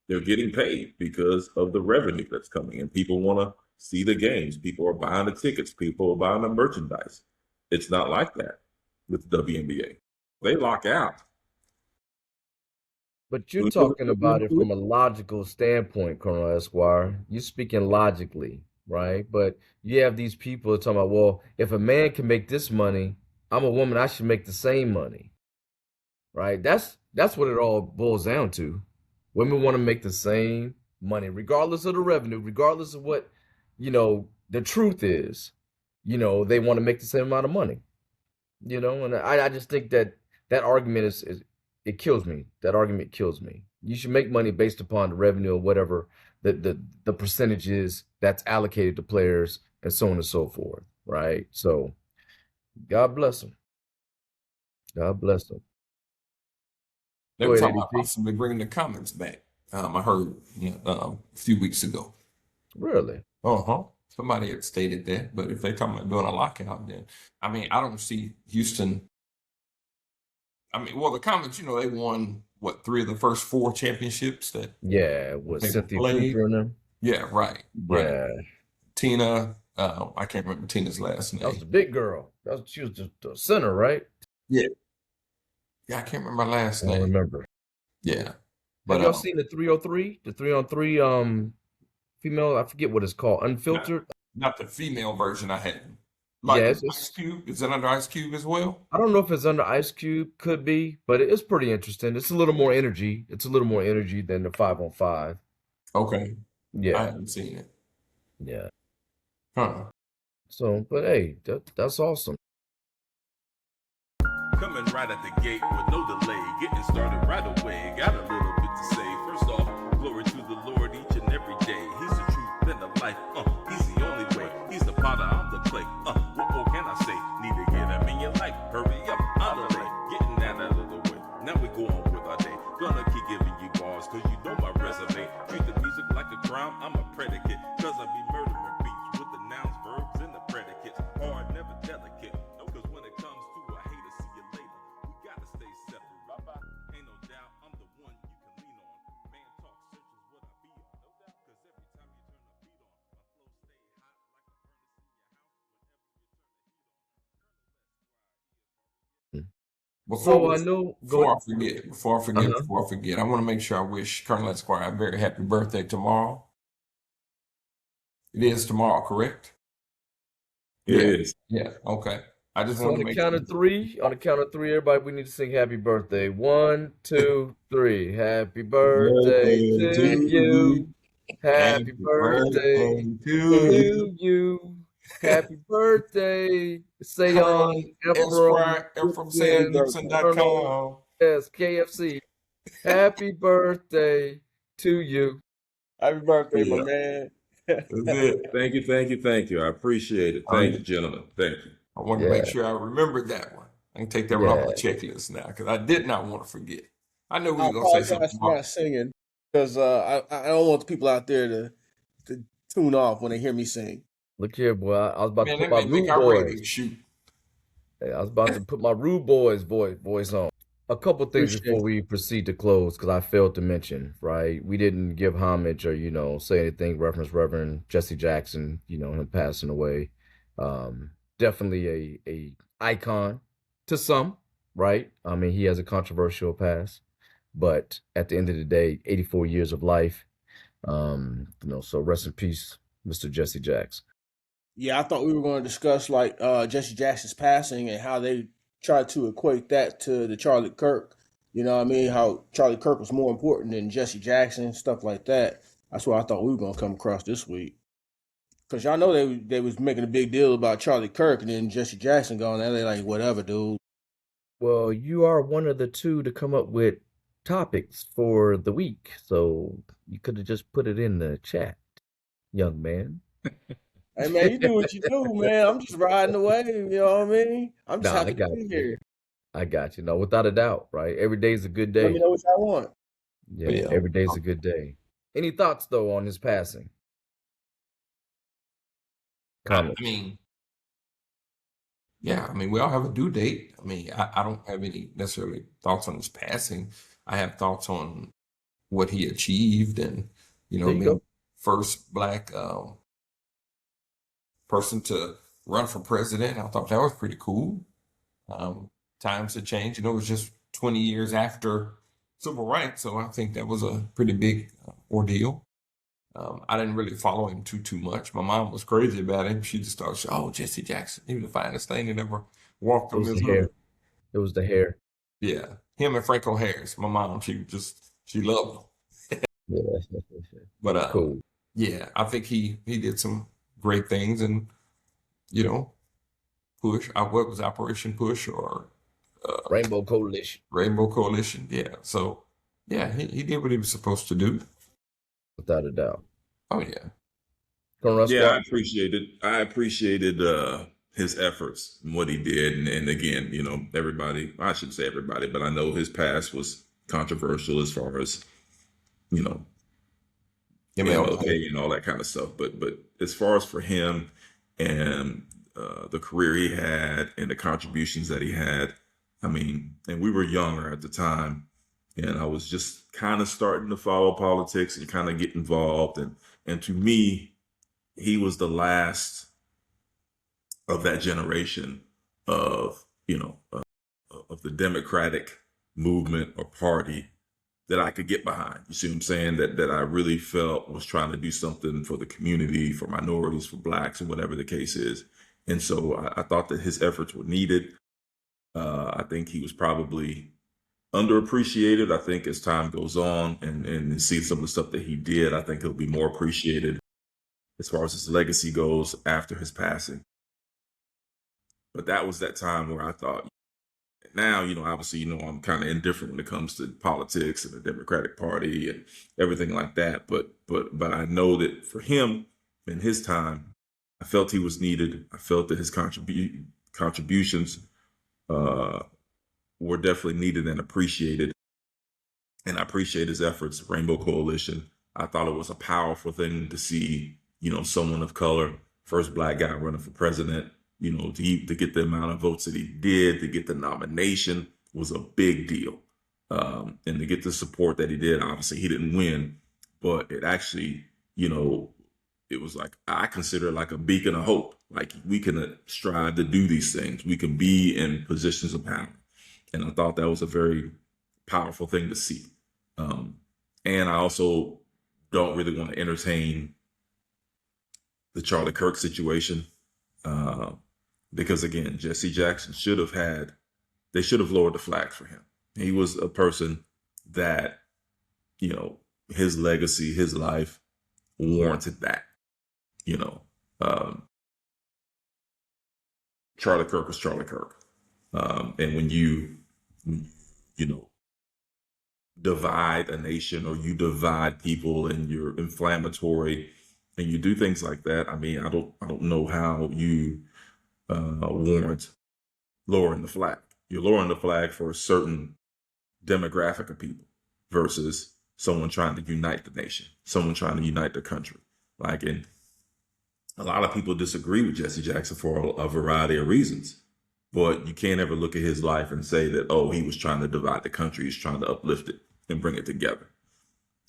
They're getting paid because of the revenue that's coming in. People want to see the games. People are buying the tickets. People are buying the merchandise. It's not like that with the WNBA. They lock out. But you're talking about it from a logical standpoint, Colonel Esquire. You're speaking logically, right? But you have these people talking about, well, if a man can make this money, I'm a woman, I should make the same money, right? That's what it all boils down to. Women want to make the same money, regardless of the revenue, regardless of what, the truth is. They want to make the same amount of money. And I just think that argument is it kills me. That argument kills me. You should make money based upon the revenue or whatever the percentage is that's allocated to players and so on and so forth, right? So God bless them. God bless them. They Go were ahead, talking about ADP. possibly bringing the comments back. I heard a few weeks ago. Really? Somebody had stated that, but if they're talking about doing a lockout, then I don't see Houston. The comments, they won what 3 of the first 4 championships that Yeah, with they Cynthia played. Cooper and them. Yeah, right. Yeah. Tina, I can't remember Tina's last name. That was the big girl. She was the center, right? Yeah, I can't remember her last I don't name. remember. Yeah, Have y'all seen the 303? The 3-on-3 female, I forget what it's called, unfiltered. Not the female version I had. Yes, Ice Cube. Is it under Ice Cube as well? I don't know if it's under Ice Cube, could be, but it's pretty interesting. It's a little more energy. It's a little more energy than the 5-on-5. Okay. I Yeah, haven't seen it. yeah. Huh. So, but hey, that's awesome. Coming right at the gate with no delay, getting started right away. Got a little bit to say. First off, glory to the Lord each and every day. He's the truth and the life. He's the only way. He's the potter, I'm the clay. What more can I say? Need to get him in your life. Hurry up, I'm the late. Getting that out of the way. Now we go on with our day. Gonna keep giving you bars, cause you know my resume. Treat the music like a crime, I'm a predicate. Cause I be murdering beats with the nouns, verbs, and the predicates. Hard So I know. Before I Go. forget, I want to make sure I wish Colonel Esquire a very happy birthday tomorrow. It is tomorrow, correct? It Yeah. is. Yeah. Okay. I just So wanted on to the make count sure. of three, everybody, we need to sing happy birthday. 1, 2, 3. Happy birthday Birthday to to you. you. Happy Happy birthday birthday to you. to you. Happy birthday, Colonel Seon Ephraim Esquire from Happy Goodwin birthday. Colonel. Sandixon.com. Yes, KFC. Happy birthday to you. Happy birthday, my Yeah, man. that's it. Thank you, thank you, thank you. I appreciate it. Oh, Thank yeah. you, gentlemen. Thank you. I wanted to make Yeah, sure I remembered that one. I can take that one off yeah. my checklist now because I did not want to forget. I know we I were gonna say something apologize for tomorrow. not singing because I don't want the people out there to tune off when they hear me sing. Look here, boy. I was about to Man, put that my may make rude our boys. ratings shoot. Hey, I was about to put my rude boys voice on. A couple things Appreciate before we proceed to close, because I failed to mention, right? We didn't give homage or, say anything reference Reverend Jesse Jackson, him passing away. Definitely a icon to some, right? I mean, he has a controversial past, but at the end of the day, 84 years of life. So rest in peace, Mr. Jesse Jackson. Yeah, I thought we were going to discuss like Jesse Jackson's passing and how they tried to equate that to the Charlie Kirk. You know what I mean? How Charlie Kirk was more important than Jesse Jackson, stuff like that. That's what I thought we were going to come across this week. Because y'all know they was making a big deal about Charlie Kirk and then Jesse Jackson going there. They like, whatever, dude. Well, you are one of the two to come up with topics for the week, so you could have just put it in the chat, young man. Hey, man, you do what you do, man. I'm just riding the wave, you know what I mean? I'm just Nah, I happy to got be you. here. I got you. No, without a doubt, right? Every day's a good Let me day. know what y'all want. Yeah, Yeah. every day's a good day. Any thoughts though on his passing? I Comments? mean, yeah, I mean, we all have a due date. I mean, I don't have any necessarily thoughts on his passing. I have thoughts on what he achieved and, There you being go. first black person to run for president. I thought that was pretty cool. Times have changed. It was just 20 years after civil rights, so I think that was a pretty big ordeal. I didn't really follow him too much. My mom was crazy about him. She just thought, oh, Jesse Jackson, he was the finest thing that ever walked It from was his the hood. hair. It was the hair. Yeah, him and Franco Harris. My mom, she loved him. Yeah, But cool. yeah, I think he did some great things, and push. What was Operation Push or Rainbow Coalition, Rainbow Coalition? Yeah. So yeah, he did what he was supposed to do. without a doubt. Oh yeah. Colonel Yeah, Esquire? I appreciated his efforts and what he did. And again, everybody, I shouldn't say everybody, but I know his past was controversial as far as, MLK and all that kind of stuff. But as far as for him and the career he had and the contributions that he had, I mean, and we were younger at the time, and I was just kind of starting to follow politics and kind of get involved. And to me, he was the last of that generation of, of the Democratic movement or party that I could get behind. You see what I'm saying? That I really felt was trying to do something for the community, for minorities, for blacks, and whatever the case is. And so I thought that his efforts were needed. I think he was probably underappreciated. I think as time goes on and see some of the stuff that he did, I think he'll be more appreciated as far as his legacy goes after his passing. But that was that time where I thought, now, obviously, I'm kind of indifferent when it comes to politics and the Democratic Party and everything like that. But I know that for him in his time, I felt he was needed. I felt that his contributions were definitely needed and appreciated. And I appreciate his efforts, Rainbow Coalition. I thought it was a powerful thing to see, someone of color, first black guy running for president, to get the amount of votes that he did, to get the nomination was a big deal. And to get the support that he did, obviously he didn't win, but it actually, it was like, I consider it like a beacon of hope. Like we can strive to do these things. We can be in positions of power. And I thought that was a very powerful thing to see. And I also don't really want to entertain the Charlie Kirk situation because, again, Jesse Jackson they should have lowered the flags for him. He was a person that, his legacy, his life warranted that. Charlie Kirk was Charlie Kirk. And when you divide a nation or you divide people and you're inflammatory and you do things like that, I mean, I don't know how you warrant lowering the flag. You're lowering the flag for a certain demographic of people versus someone trying to unite the nation, someone trying to unite the country. And a lot of people disagree with Jesse Jackson for a variety of reasons, but you can't ever look at his life and say that, oh, he was trying to divide the country. He's trying to uplift it and bring it together.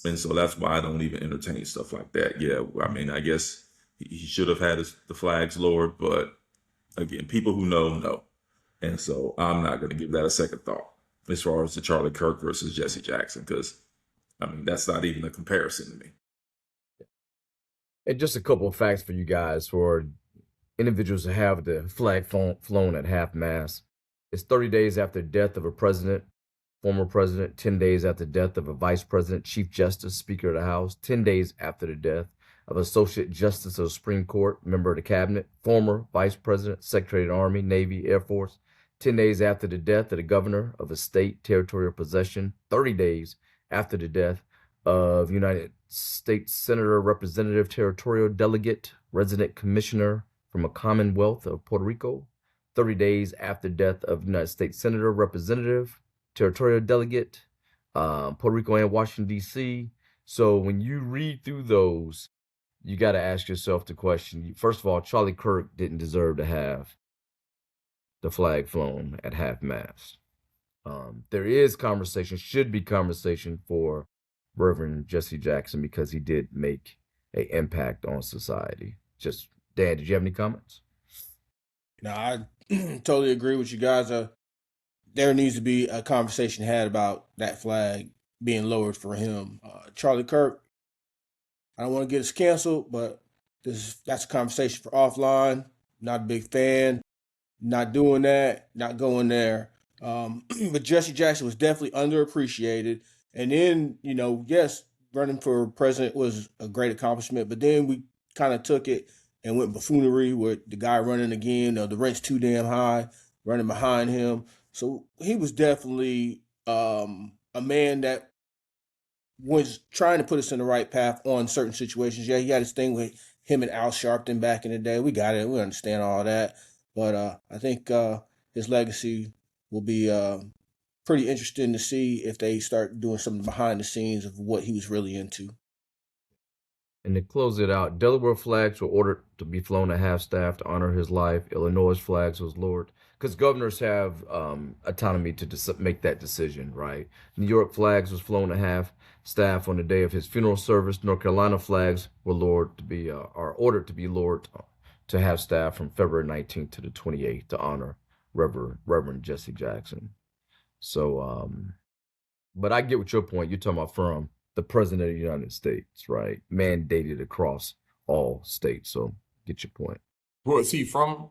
And so that's why I don't even entertain stuff like that. Yeah, I mean, I guess he should have had the flags lowered, but again, people who know. And so I'm not going to give that a second thought as far as the Charlie Kirk versus Jesse Jackson, because, I mean, that's not even a comparison to me. And just a couple of facts for you guys, for individuals to have the flag flown at half-mast. It's 30 days after the death of a president, former president, 10 days after the death of a vice president, chief justice, speaker of the House, 10 days after the death of associate justice of the Supreme Court, member of the cabinet, former vice president, secretary of the Army, Navy, Air Force, 10 days after the death of the governor of a state, territorial possession, 30 days after the death of United States Senator, Representative, Territorial Delegate, Resident Commissioner from a Commonwealth of Puerto Rico, 30 days after the death of United States Senator, Representative, Territorial Delegate, Puerto Rico and Washington, D.C. So when you read through those, you got to ask yourself the question. First of all, Charlie Kirk didn't deserve to have the flag flown at half-mast. There is conversation, should be conversation for Reverend Jesse Jackson because he did make an impact on society. Just, Dan, did you have any comments? No, I totally agree with you guys. There needs to be a conversation had about that flag being lowered for him. Charlie Kirk, I don't want to get us canceled, but that's a conversation for offline. Not a big fan. Not doing that. Not going there. But Jesse Jackson was definitely underappreciated. And then, yes, running for president was a great accomplishment. But then we kind of took it and went buffoonery with the guy running again. The rent's too damn high, running behind him. So he was definitely a man that was trying to put us in the right path on certain situations. Yeah, he had his thing with him and Al Sharpton back in the day. We got it. We understand all that. But I think his legacy will be pretty interesting to see if they start doing something behind the scenes of what he was really into. And to close it out, Delaware flags were ordered to be flown at half-staff to honor his life. Illinois flags was lowered because governors have autonomy to make that decision, right? New York flags was flown at half-staff on the day of his funeral service. North Carolina flags were ordered to be lowered to half-staff from February 19th to the 28th to honor Reverend Jesse Jackson. So, but I get what your point. You're talking about from the president of the United States, right? Mandated across all states. So get your point. Well, is he from,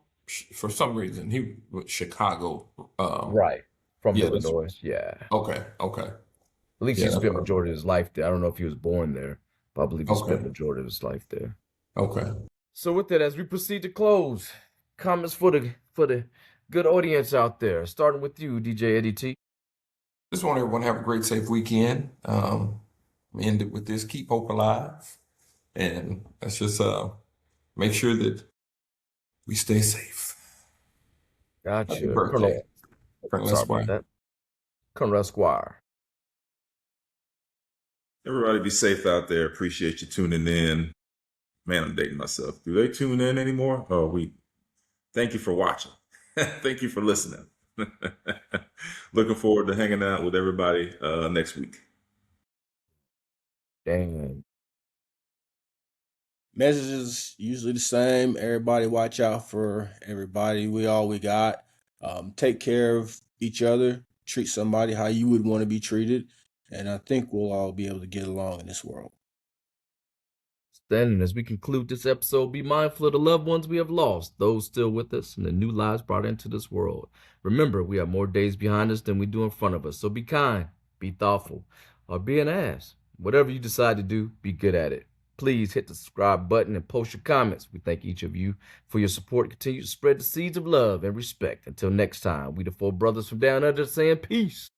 for some reason, he was Chicago. Right. From yeah, Illinois. Yeah. Okay. At least he spent majority of his life there. I don't know if he was born there, but I believe he spent majority of his life there. Okay. So with that, as we proceed to close, comments for the good audience out there, starting with you, DJ Eddie T. Just want everyone to have a great, safe weekend. End it with this: keep hope alive, and let's just make sure that we stay safe. Gotcha. Happy birthday, Colonel Esquire. Colonel Esquire. Everybody be safe out there. Appreciate you tuning in. Man, I'm dating myself. Do they tune in anymore? Thank you for watching. Thank you for listening. Looking forward to hanging out with everybody next week. Dang. Messages usually the same. Everybody watch out for everybody. We all we got. Take care of each other. treat somebody how you would want to be treated. And I think we'll all be able to get along in this world. Then, as we conclude this episode, be mindful of the loved ones we have lost, those still with us, and the new lives brought into this world. Remember, we have more days behind us than we do in front of us. So be kind, be thoughtful, or be an ass. Whatever you decide to do, be good at it. Please hit the subscribe button and post your comments. We thank each of you for your support. Continue to spread the seeds of love and respect. Until next time, we the four brothers from down under saying peace.